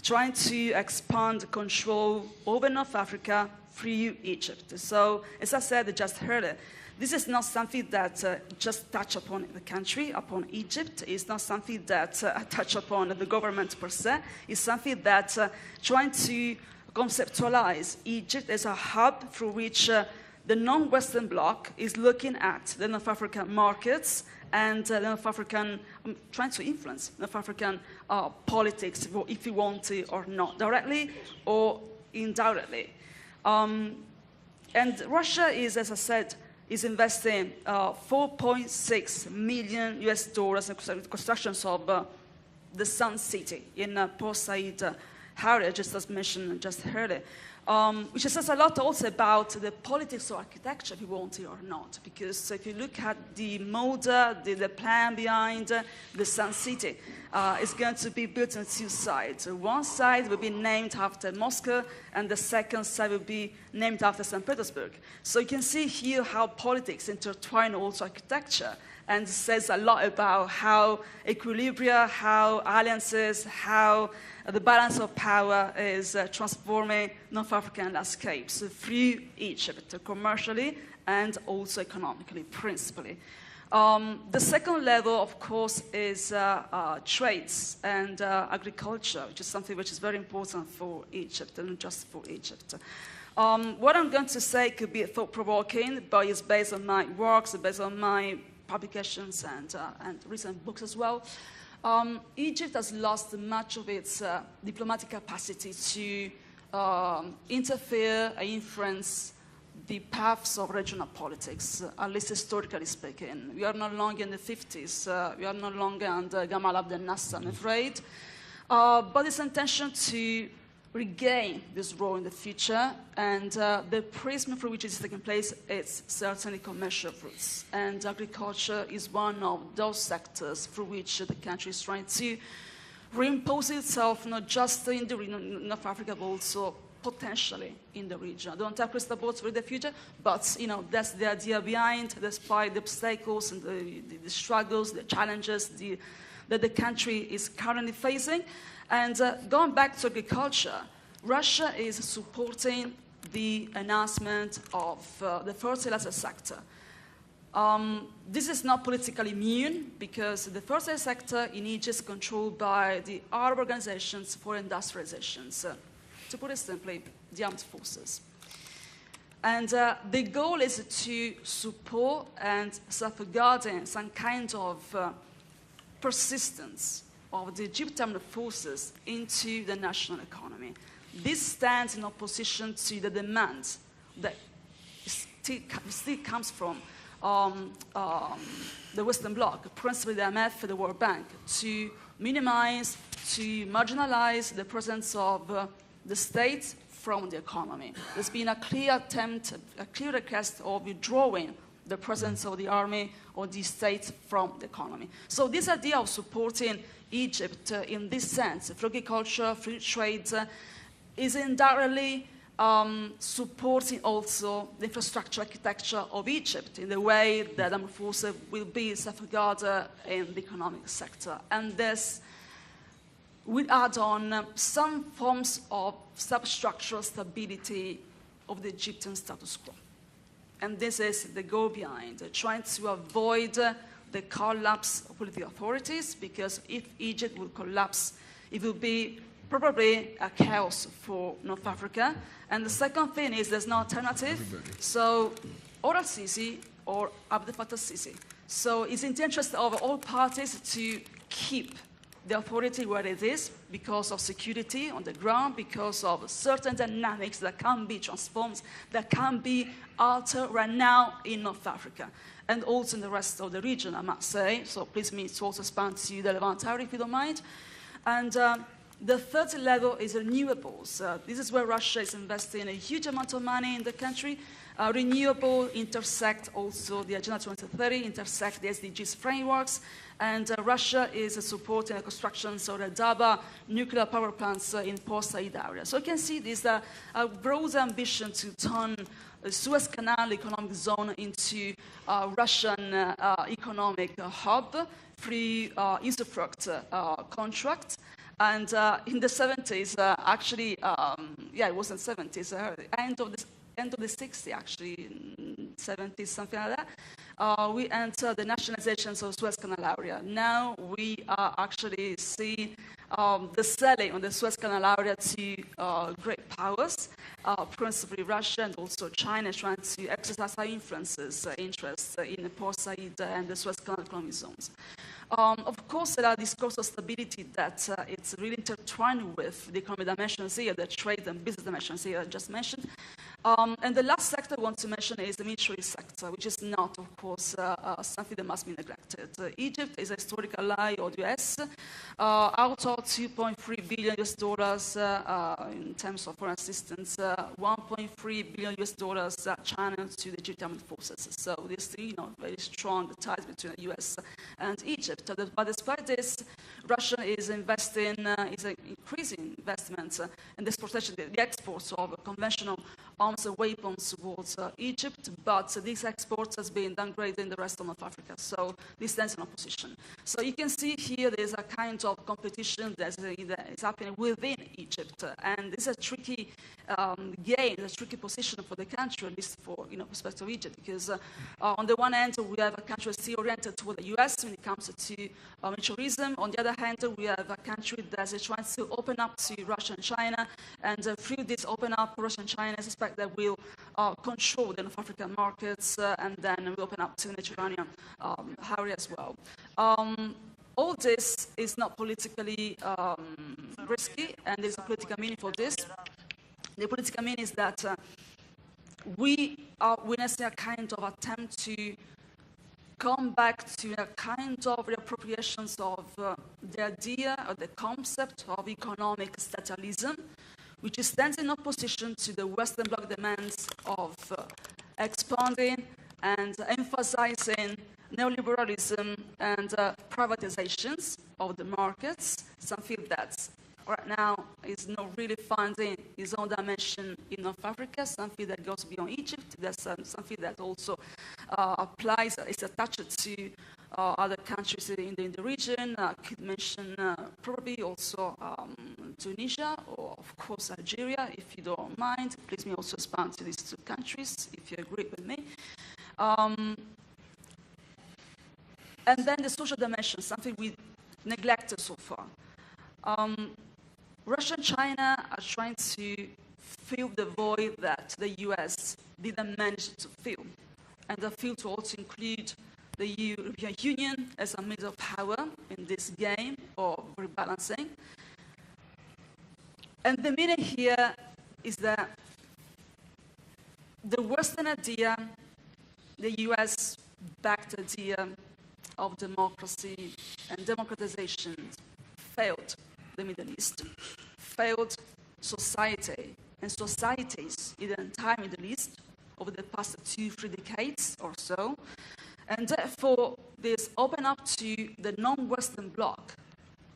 trying to expand control over North Africa through Egypt. So, as I said just earlier, this is not something that just touch upon the country, upon Egypt. It's not something that touch upon the government per se. It's something that trying to conceptualize Egypt as a hub through which the non-Western bloc is looking at the North African markets and the North African, trying to influence North African politics, if you want to or not, directly or indirectly. And Russia is, as I said, is investing $4.6 million in the constructions of the Sun City in Port Said area, just as mentioned just earlier. Which says a lot also about the politics of architecture, if you want it or not. Because if you look at the model, the plan behind the Sun City, it's going to be built on two sides. One side will be named after Moscow, and the second side will be named after St. Petersburg. So you can see here how politics intertwine also architecture, and says a lot about how equilibria, how alliances, how the balance of power is transforming North African landscapes through Egypt, commercially and also economically, principally. The second level, of course, is trades and agriculture, which is something which is very important for Egypt, and not just for Egypt. What I'm going to say could be thought-provoking, but it's based on my works, based on my publications and recent books as well. Egypt has lost much of its diplomatic capacity to interfere and influence the paths of regional politics, at least historically speaking. We are no longer in the 50s. We are no longer under Gamal Abdel Nasser, I'm afraid. But it's intention to regain this role in the future, and the prism through which it is taking place is certainly commercial routes. And agriculture is one of those sectors through which the country is trying to reimpose itself, not just in the region, North Africa, but also potentially in the region. I don't have crystal balls for the future, but that's the idea behind, despite the obstacles and the struggles, the challenges that the country is currently facing. And going back to agriculture, Russia is supporting the enhancement of the fertilizer sector. This is not politically immune because the fertilizer sector in Egypt is controlled by the Arab Organizations for Industrializations. To put it simply, the armed forces. And the goal is to support and safeguard some kind of persistence of the Egyptian forces into the national economy. This stands in opposition to the demands that still comes from the Western Bloc, principally the IMF, the World Bank, to minimize, to marginalize the presence of the state from the economy. There's been a clear attempt, a clear request of withdrawing the presence of the army or the state from the economy. So this idea of supporting Egypt in this sense, through agriculture, through trade, is indirectly supporting also the infrastructure architecture of Egypt in the way that armed forces will be safeguarded in the economic sector. And this will add on some forms of substructural stability of the Egyptian status quo. And this is the goal behind, trying to avoid the collapse of political authorities, because if Egypt will collapse, it will be probably a chaos for North Africa. And the second thing is there's no alternative. So, or al-Sisi or Abdel Fattah al-Sisi. So it's in the interest of all parties to keep the authority where it is because of security on the ground, because of certain dynamics that can be transformed, that can be altered right now in North Africa, and also in the rest of the region, I must say. So please me to also expand to the Levant area, if you don't mind. And the third level is renewables. This is where Russia is investing a huge amount of money in the country. Renewable intersect also the Agenda 2030, intersect the SDGs frameworks, and Russia is supporting the construction of the Daba nuclear power plants in Port Said area. So you can see this broad ambition to turn Suez Canal economic zone into Russian economic hub through usufruct contract. And in the 70s, actually, yeah, it was in the 70s, end of the 60s, actually, 70s, something like that, we entered the nationalizations of Suez Canal area. Now we are actually seeing the selling of the Suez Canal area to great powers, principally Russia and also China, trying to exercise our influences, interests in Port Said and the Suez Canal economic zones. Of course, there are discourse of stability that it's really intertwined with the economic dimensions here, the trade and business dimensions here I just mentioned. And the last sector I want to mention is the military sector, which is not, of course, something that must be neglected. Egypt is a historical ally of the US. Out of $2.3 billion US dollars in terms of foreign assistance, $1.3 billion US dollars channeled to the Egyptian armed forces. So there's very strong ties between the US and Egypt. But despite this, Russia is investing, is increasing investments in the exportation, the exports of conventional arms and weapons towards Egypt, but these exports has been downgraded in the rest of North Africa. So this stands in opposition. So you can see here there's a kind of competition that is happening within Egypt, and it's a tricky game, a tricky position for the country, at least for perspective of Egypt, because on the one hand we have a country still oriented toward the US when it comes to militarism. On the other hand, we have a country that is trying to open up to Russia and China, and through this open up, Russia and China, I suspect that will control the North African markets, and then we open up to the Mediterranean area as well. All this is not politically risky, and there's a political meaning for this. The political meaning is that we are witnessing a kind of attempt to come back to a kind of reappropriations of the idea or the concept of economic statalism, which stands in opposition to the Western Bloc demands of expanding and emphasizing neoliberalism and privatizations of the markets, something that right now is not really finding its own dimension in North Africa, something that goes beyond Egypt. That's something that also applies, is attached to other countries in the region. I could mention probably also Tunisia, or of course Algeria, if you don't mind. Please me also expand to these two countries, if you agree with me. And then the social dimension, something we neglected so far. Russia and China are trying to fill the void that the US didn't manage to fill, and the fill to also include the European Union as a middle power in this game of rebalancing. And the meaning here is that the Western idea, the US-backed idea of democracy and democratization failed the Middle East, failed society and societies in the entire Middle East over the past 2-3 decades or so. And therefore, this opened up to the non-Western bloc,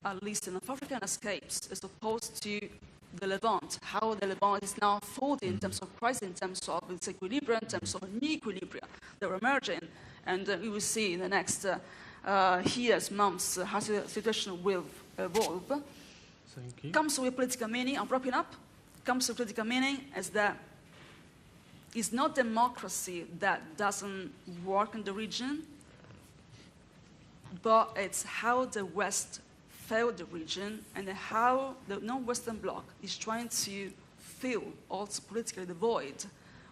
at least in North African escapes, as opposed to the Levant, how the Levant is now folding in terms of crisis, in terms of its equilibrium, in terms of new equilibria that are emerging. And we will see in the next years, months, how the situation will evolve. Thank you. Comes with political meaning, I'm wrapping up, comes with political meaning as that it's not democracy that doesn't work in the region, but it's how the West failed the region and how the non-Western bloc is trying to fill also politically the void,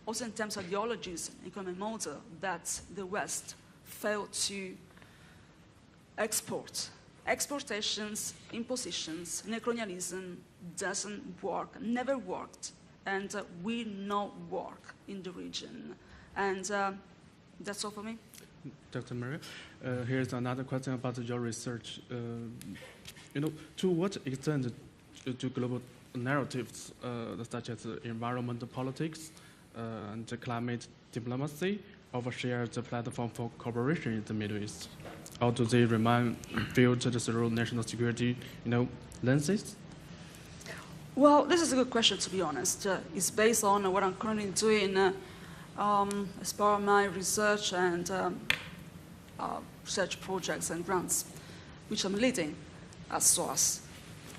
also in terms of ideologies and economic model that the West failed to export. Exportations, impositions, neocolonialism doesn't work, never worked, and will not work in the region. And that's all for me. Dr. Maria, here's another question about your research. To what extent do global narratives such as environmental politics and climate diplomacy overshare the platform for cooperation in the Middle East? Or do they remain filtered through national security, lenses? Well, this is a good question, to be honest. It's based on what I'm currently doing as part of my research and research projects and grants, which I'm leading at SOAS.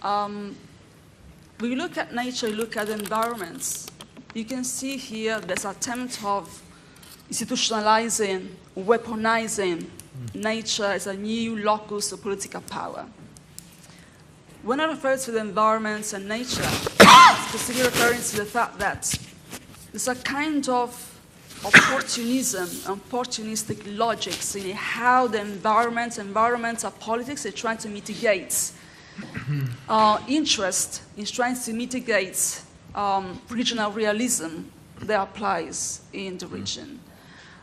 When you look at nature, you look at environments, you can see here there's an attempt of institutionalizing, weaponizing nature as a new locus of political power. When I refer to the environments and nature, I'm specifically referring to the fact that there's a kind of opportunistic logics in how the environmental politics are trying to mitigate interest in trying to mitigate regional realism that applies in the region.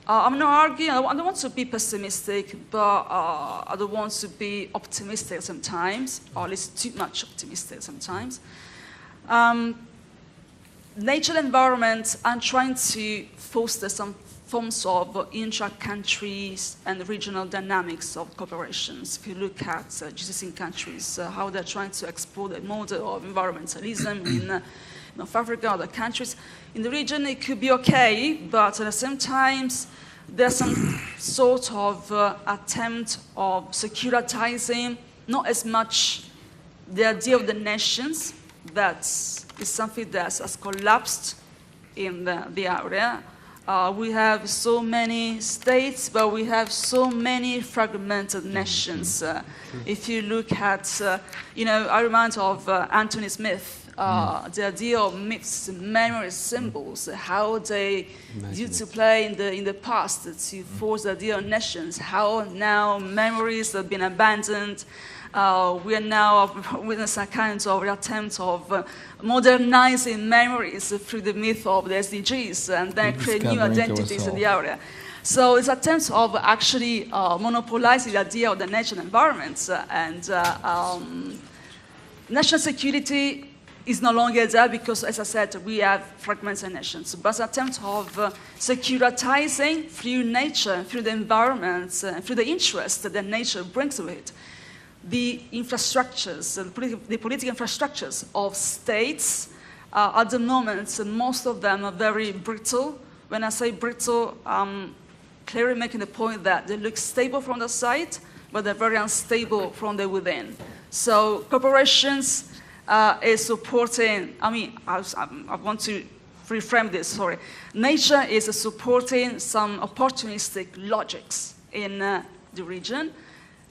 I'm not arguing, I don't want to be pessimistic, but I don't want to be optimistic sometimes, or at least too much optimistic sometimes. Nature and environment, I'm trying to foster some forms of intra-country and regional dynamics of cooperations. If you look at GCC countries, how they're trying to explore the model of environmentalism in North Africa, other countries. In the region, it could be okay, but at the same time, there's some sort of attempt of securitizing, not as much the idea of the nations, that is something that has collapsed in the area. We have so many states, but we have so many fragmented nations. If you look at, I remind of Anthony Smith, the idea of myths, memory symbols, how they used to play in the past to force the idea of nations, how now memories have been abandoned. We are now witnessing a kind of attempt of modernizing memories through the myth of the SDGs and then create new identities in the area. So it's attempts of actually monopolizing the idea of the national environment, and national security is no longer there because, as I said, we have fragmented nations. But an attempt of securitizing through nature, through the environment, through the interest that nature brings with it, the infrastructures, the political infrastructures of states. At the moment, most of them are very brittle. When I say brittle, I'm clearly making the point that they look stable from the side, but they're very unstable from the within. So corporations is supporting, I want to reframe this, sorry. Nature is supporting some opportunistic logics in the region.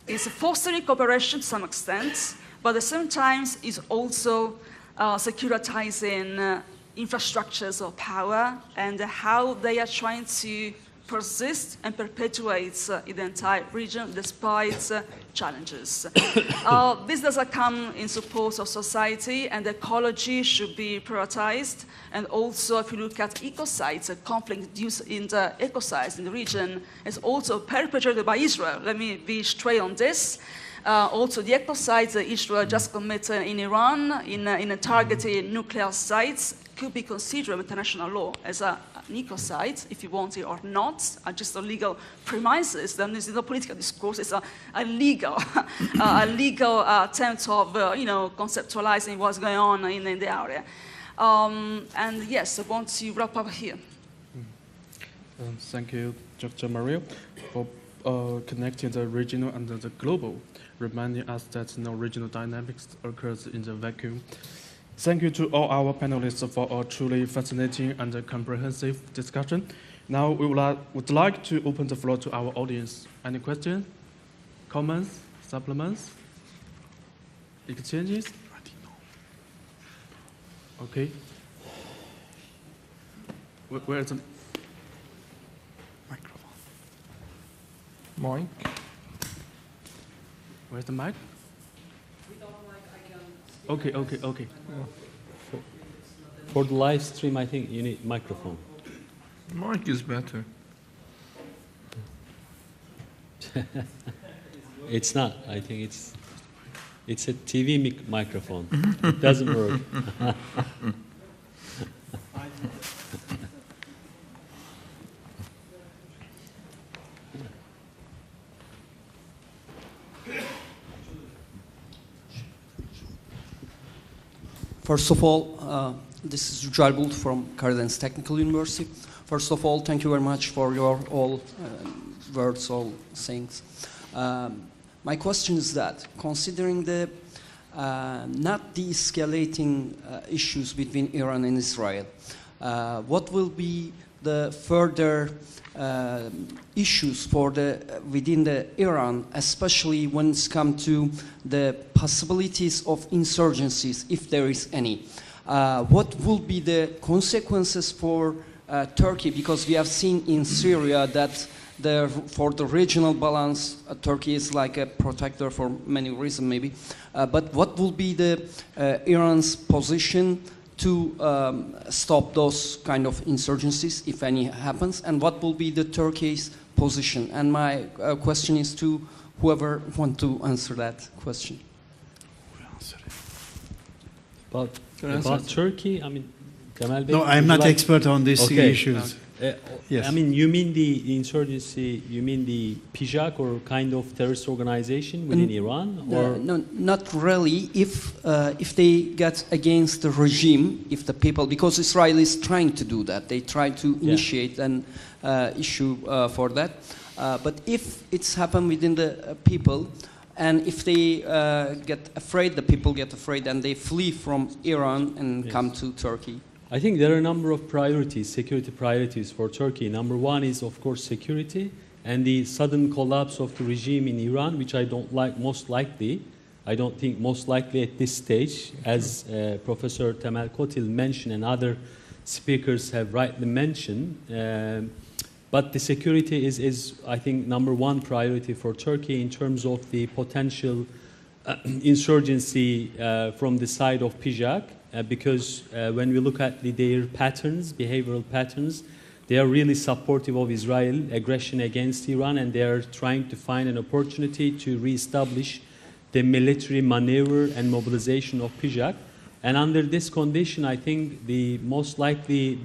It's fostering cooperation to some extent, but at the same time is also securitizing infrastructures of power and how they are trying to persist and perpetuate in the entire region despite challenges. This doesn't come in support of society, and ecology should be prioritized. And also, if you look at ecocides, conflict in the ecocides in the region is also perpetrated by Israel. Let me be straight on this. Also, the ecocides that Israel just committed in Iran, in targeted nuclear sites, could be considered by international law as an ecocide, if you want it or not, just a legal premises. Then there's no political discourse. It's a legal, attempt of conceptualizing what's going on in the area. And yes, I want to wrap up here. Thank you, Dr. Maria, for connecting the regional and the global, reminding us that no regional dynamics occurs in the vacuum. Thank you to all our panelists for a truly fascinating and comprehensive discussion. Now we would like to open the floor to our audience. Any questions, comments, supplements, exchanges? Okay. Where's the microphone? Mike? Where's the mic? Okay. For the live stream, I think you need microphone. Mike is better. It's not. I think it's a TV microphone. It doesn't work. First of all, this is Yücel Bulut from Karadeniz Technical University. First of all, thank you very much for your all words, all things. My question is that, considering the not de-escalating issues between Iran and Israel, what will be the further issues for within the Iran, especially when it's come to the possibilities of insurgencies, if there is any? What will be the consequences for Turkey? Because we have seen in Syria that for the regional balance, Turkey is like a protector for many reasons, maybe. But what will be the Iran's position to stop those kind of insurgencies, if any happens? And what will be the Turkey's position? And my question is to whoever want to answer that question. About Turkey, I mean, Kemal Bey, No, I'm not expert on these Okay. issues. Yes. I mean, you mean the insurgency, you mean the PJAK or kind of terrorist organization within Iran? Or? No, not really. If they get against the regime, if the people, because Israel is trying to do that, they try to initiate an issue for that. But if it's happened within the people, and if they get afraid, the people get afraid, and they flee from Iran and come to Turkey. I think there are a number of priorities, security priorities for Turkey. Number one is, of course, security and the sudden collapse of the regime in Iran, which I don't like most likely. I don't think most likely at this stage, as Professor Temel Kotil mentioned and other speakers have rightly mentioned. But the security is, I think, number one priority for Turkey in terms of the potential insurgency from the side of PJAK. Because when we look at their patterns, behavioral patterns, they are really supportive of Israel aggression against Iran, and they are trying to find an opportunity to reestablish the military maneuver and mobilization of PJAK. And under this condition, I think the most likely,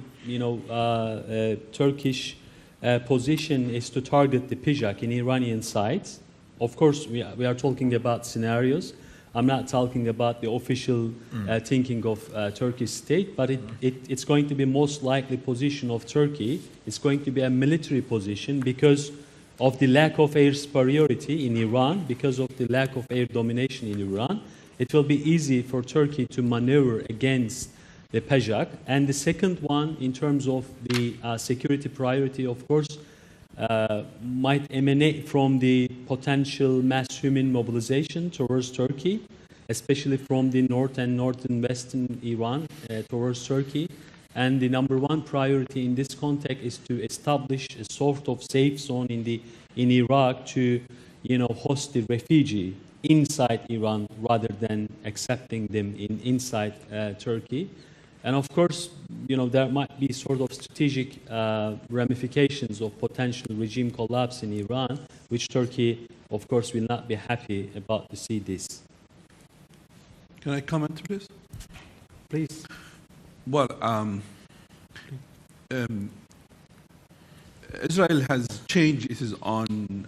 Turkish position is to target the PJAK in Iranian sites. Of course, we are talking about scenarios. I'm not talking about the official thinking of Turkish state, but it's going to be most likely position of Turkey. It's going to be a military position because of the lack of air superiority in Iran, because of the lack of air domination in Iran. It will be easy for Turkey to maneuver against the PJAK. And the second one, in terms of the security priority, of course, might emanate from the potential mass human mobilization towards Turkey, especially from the north and western Iran towards Turkey. And the number one priority in this context is to establish a sort of safe zone in Iraq to, host the refugee inside Iran rather than accepting them inside Turkey. And of course, there might be sort of strategic ramifications of potential regime collapse in Iran, which Turkey, of course, will not be happy about to see this. Can I comment, please? Please. Well, Israel has changed its own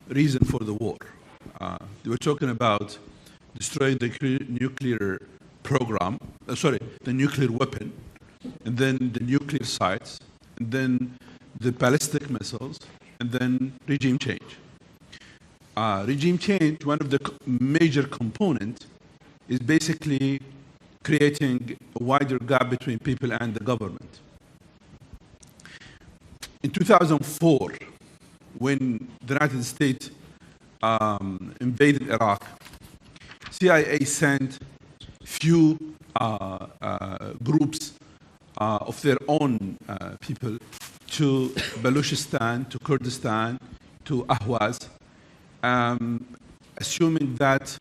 reason for the war. They were talking about destroying the nuclear program, the nuclear weapon, and then the nuclear sites, and then the ballistic missiles, and then regime change. Regime change, one of the major components, is basically creating a wider gap between people and the government. In 2004, when the United States invaded Iraq, CIA sent few groups of their own people to Baluchistan, to Kurdistan, to Ahwaz, assuming that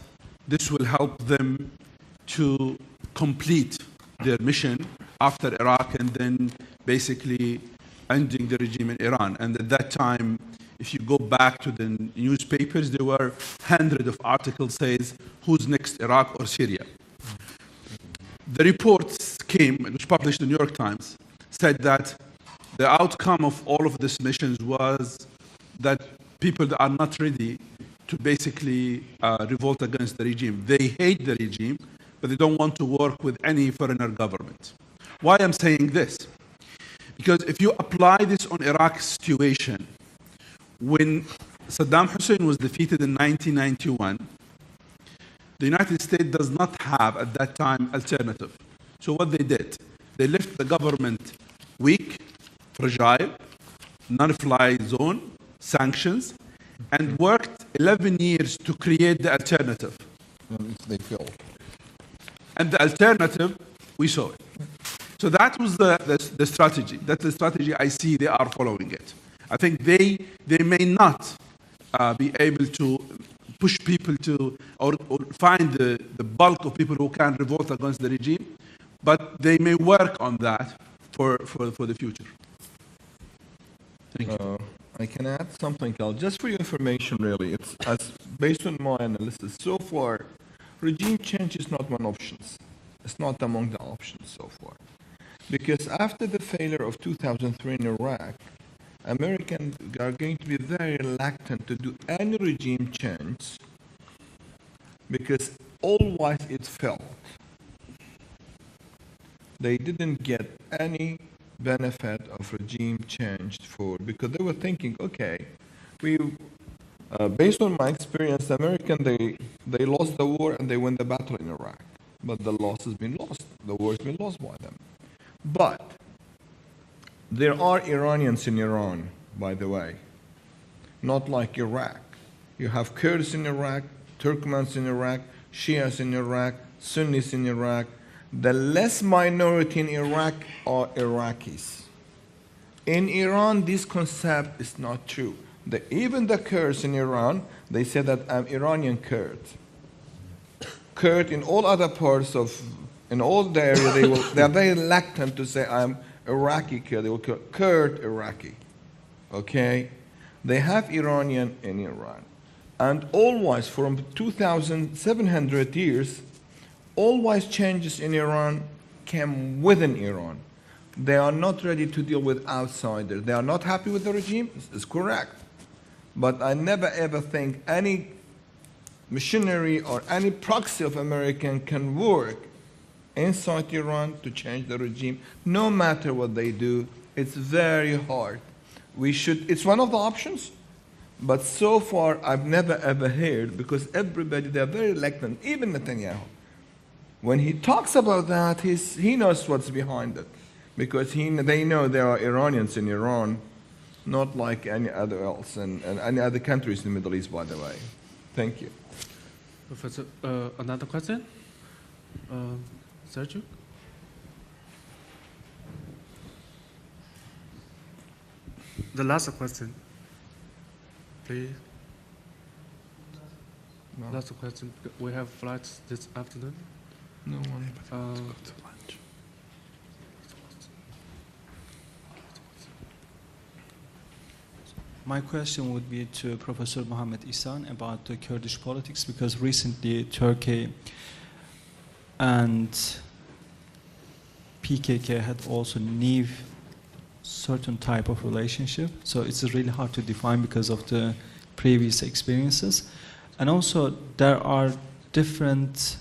this will help them to complete their mission after Iraq and then basically ending the regime in Iran. And at that time, if you go back to the newspapers, there were hundreds of articles saying, who's next, Iraq or Syria? The reports came, which published in the New York Times, said that the outcome of all of these missions was that people that are not ready to basically revolt against the regime. They hate the regime, but they don't want to work with any foreigner government. Why I'm saying this? Because if you apply this on Iraq's situation, when Saddam Hussein was defeated in 1991, the United States does not have, at that time, alternative. So what they did, they left the government weak, fragile, non-fly zone, sanctions, and worked 11 years to create the alternative. And they failed. And the alternative, we saw it. So that was the strategy. That's the strategy I see they are following it. I think they may not be able to push people to, or find the bulk of people who can revolt against the regime, but they may work on that for the future. Thank you. I can add something else, just for your information, really. It's based on my analysis so far. Regime change is not one option. It's not among the options so far, because after the failure of 2003 in Iraq, Americans are going to be very reluctant to do any regime change, because always it failed. They didn't get any benefit of regime change because they were thinking, okay, based on my experience, the American, they lost the war and they won the battle in Iraq. But the loss has been lost. The war has been lost by them. But there are Iranians in Iran, by the way, not like Iraq. You have Kurds in Iraq, Turkmens in Iraq, Shias in Iraq, Sunnis in Iraq. The less minority in Iraq are Iraqis. In Iran, this concept is not true. Even the Kurds in Iran, they say that I'm Iranian Kurd. Kurd in all other parts in all the area, they are very reluctant to say I'm Iraqi Kurd. They will call Kurd Iraqi. Okay? They have Iranian in Iran. And always, from 2,700 years, always changes in Iran came within Iran. They are not ready to deal with outsiders. They are not happy with the regime. It's correct. But I never ever think any missionary or any proxy of American can work inside Iran to change the regime. No matter what they do, it's very hard. It's one of the options, but so far I've never ever heard, because everybody, they're very reluctant, even Netanyahu. When he talks about that, he knows what's behind it, because they know there are Iranians in Iran, not like any other else, and any other countries in the Middle East, by the way. Thank you. Professor, another question? Sergio? The last question, please. No. Last question. We have flights this afternoon. No one. My question would be to Professor Mohammed Ihsan about the Kurdish politics, because recently Turkey and PKK had also new certain type of relationship. So it's really hard to define because of the previous experiences. And also there are different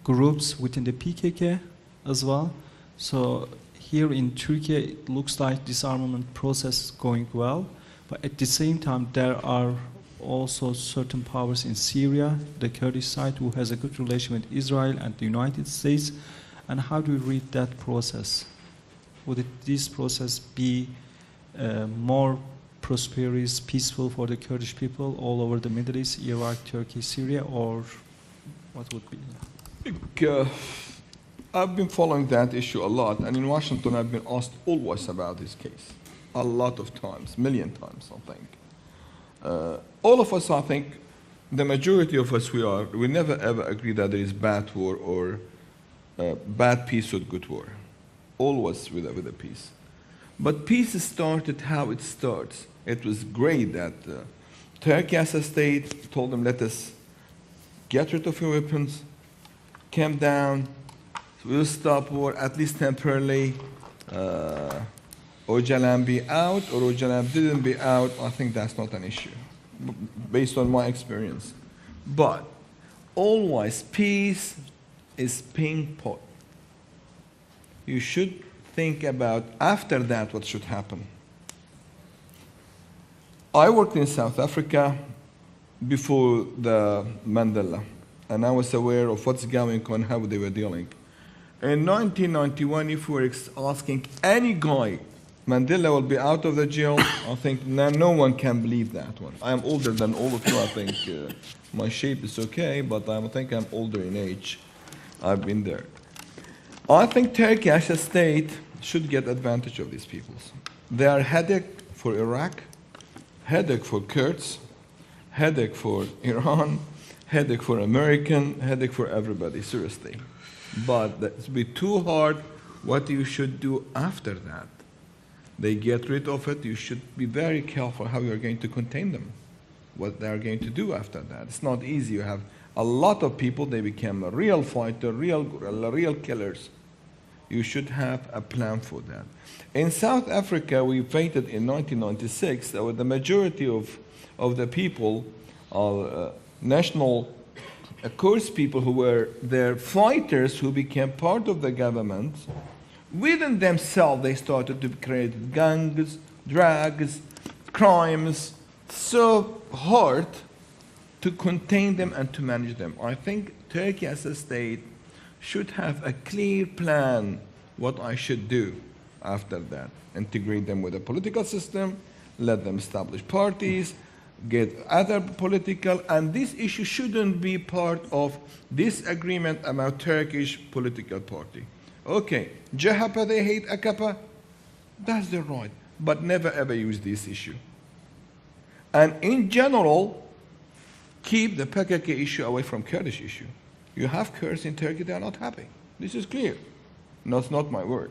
groups within the PKK as well. So here in Turkey, it looks like disarmament process is going well. But at the same time, there are also certain powers in Syria, the Kurdish side, who has a good relation with Israel and the United States. And how do you read that process? Would this process be more prosperous, peaceful for the Kurdish people all over the Middle East, Iraq, Turkey, Syria, or what would be? I've been following that issue a lot, and in Washington I've been asked always about this case. A lot of times, million times, I think. All of us, I think, the majority of us, we never ever agree that there is bad war or bad peace or good war. Always with a peace. But peace started how it starts. It was great that Turkey as a state told them, let us get rid of your weapons, calm down, we'll stop war, at least temporarily. Öcalan be out or Öcalan didn't be out, I think that's not an issue, based on my experience. But always peace is ping pong. You should think about after that what should happen. I worked in South Africa before the Mandela, and I was aware of what's going on, how they were dealing. In 1991, if we were asking any guy, Mandela will be out of the jail, I think no one can believe that one. I am older than all of you, I think. My shape is okay, but I think I'm older in age. I've been there. I think Turkey as a state should get advantage of these peoples. They are headache for Iraq, headache for Kurds, headache for Iran, headache for American, headache for everybody, seriously. But it's be too hard what you should do after that. They get rid of it, you should be very careful how you're going to contain them, what they're going to do after that. It's not easy. You have a lot of people, they become a real fighter, real killers. You should have a plan for that. In South Africa, we voted in 1996 that the majority of the people are national Kurds people who were their fighters who became part of the government. Within themselves, they started to create gangs, drugs, crimes. So hard to contain them and to manage them. I think Turkey as a state should have a clear plan what I should do after that. Integrate them with the political system, let them establish parties, get other political, and this issue shouldn't be part of this agreement about Turkish political party. Okay, CHP, they hate AKP, that's their right, but never ever use this issue. And in general, keep the PKK issue away from Kurdish issue. You have Kurds in Turkey, they are not happy. This is clear. No, it's not my word.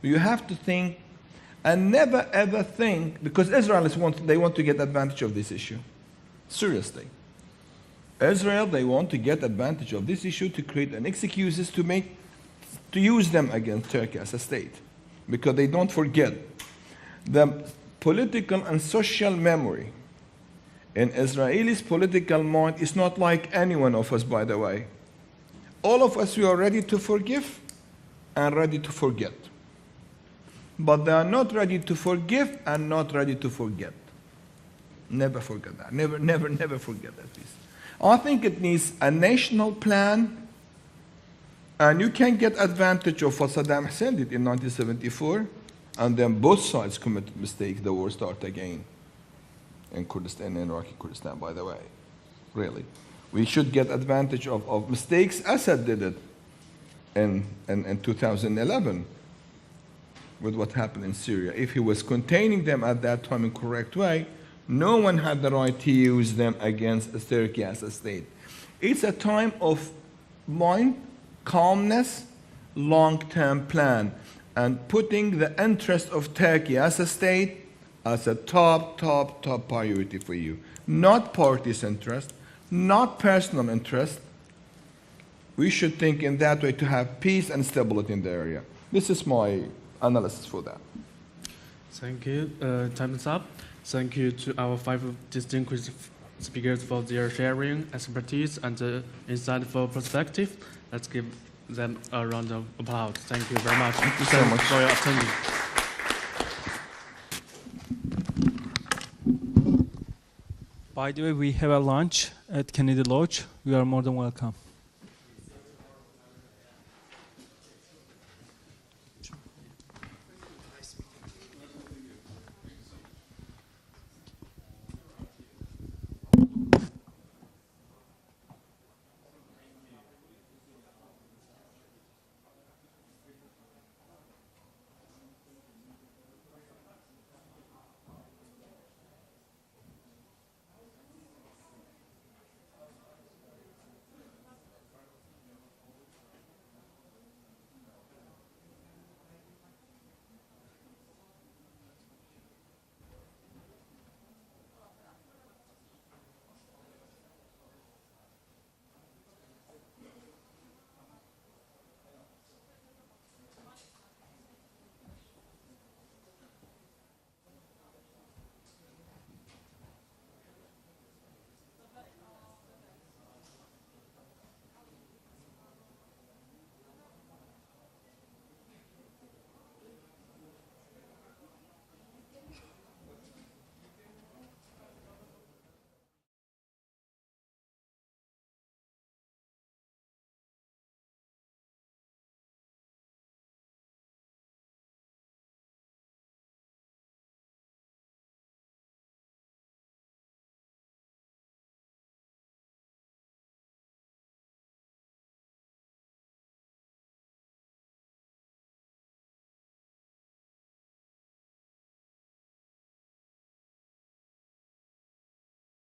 You have to think and never ever think, because Israelis want to get advantage of this issue. Seriously. Israel, they want to get advantage of this issue to create an excuses to use them against Turkey as a state. Because they don't forget the political and social memory in Israelis' political mind is not like any one of us, by the way. All of us, we are ready to forgive and ready to forget. But they are not ready to forgive and not ready to forget. Never forget that. Never, never, never forget that, please. I think it needs a national plan, and you can get advantage of what Saddam Hussein did in 1974, and then both sides committed mistakes, the war started again. In Kurdistan, in Iraqi Kurdistan, by the way. Really. We should get advantage of mistakes. Assad did it in 2011 with what happened in Syria. If he was containing them at that time in correct way, no one had the right to use them against Turkey as a state. It's a time of mind, calmness, long-term plan, and putting the interest of Turkey as a state as a top priority for you. Not party's interest, not personal interest. We should think in that way to have peace and stability in the area. This is my analysis for that. Thank you. Time is up. Thank you to our 5 distinguished speakers for their sharing, expertise, and insightful perspective. Let's give them a round of applause. Thank you very much. Thank you so much for your attending. By the way, we have a lunch at Kennedy Lodge. You are more than welcome.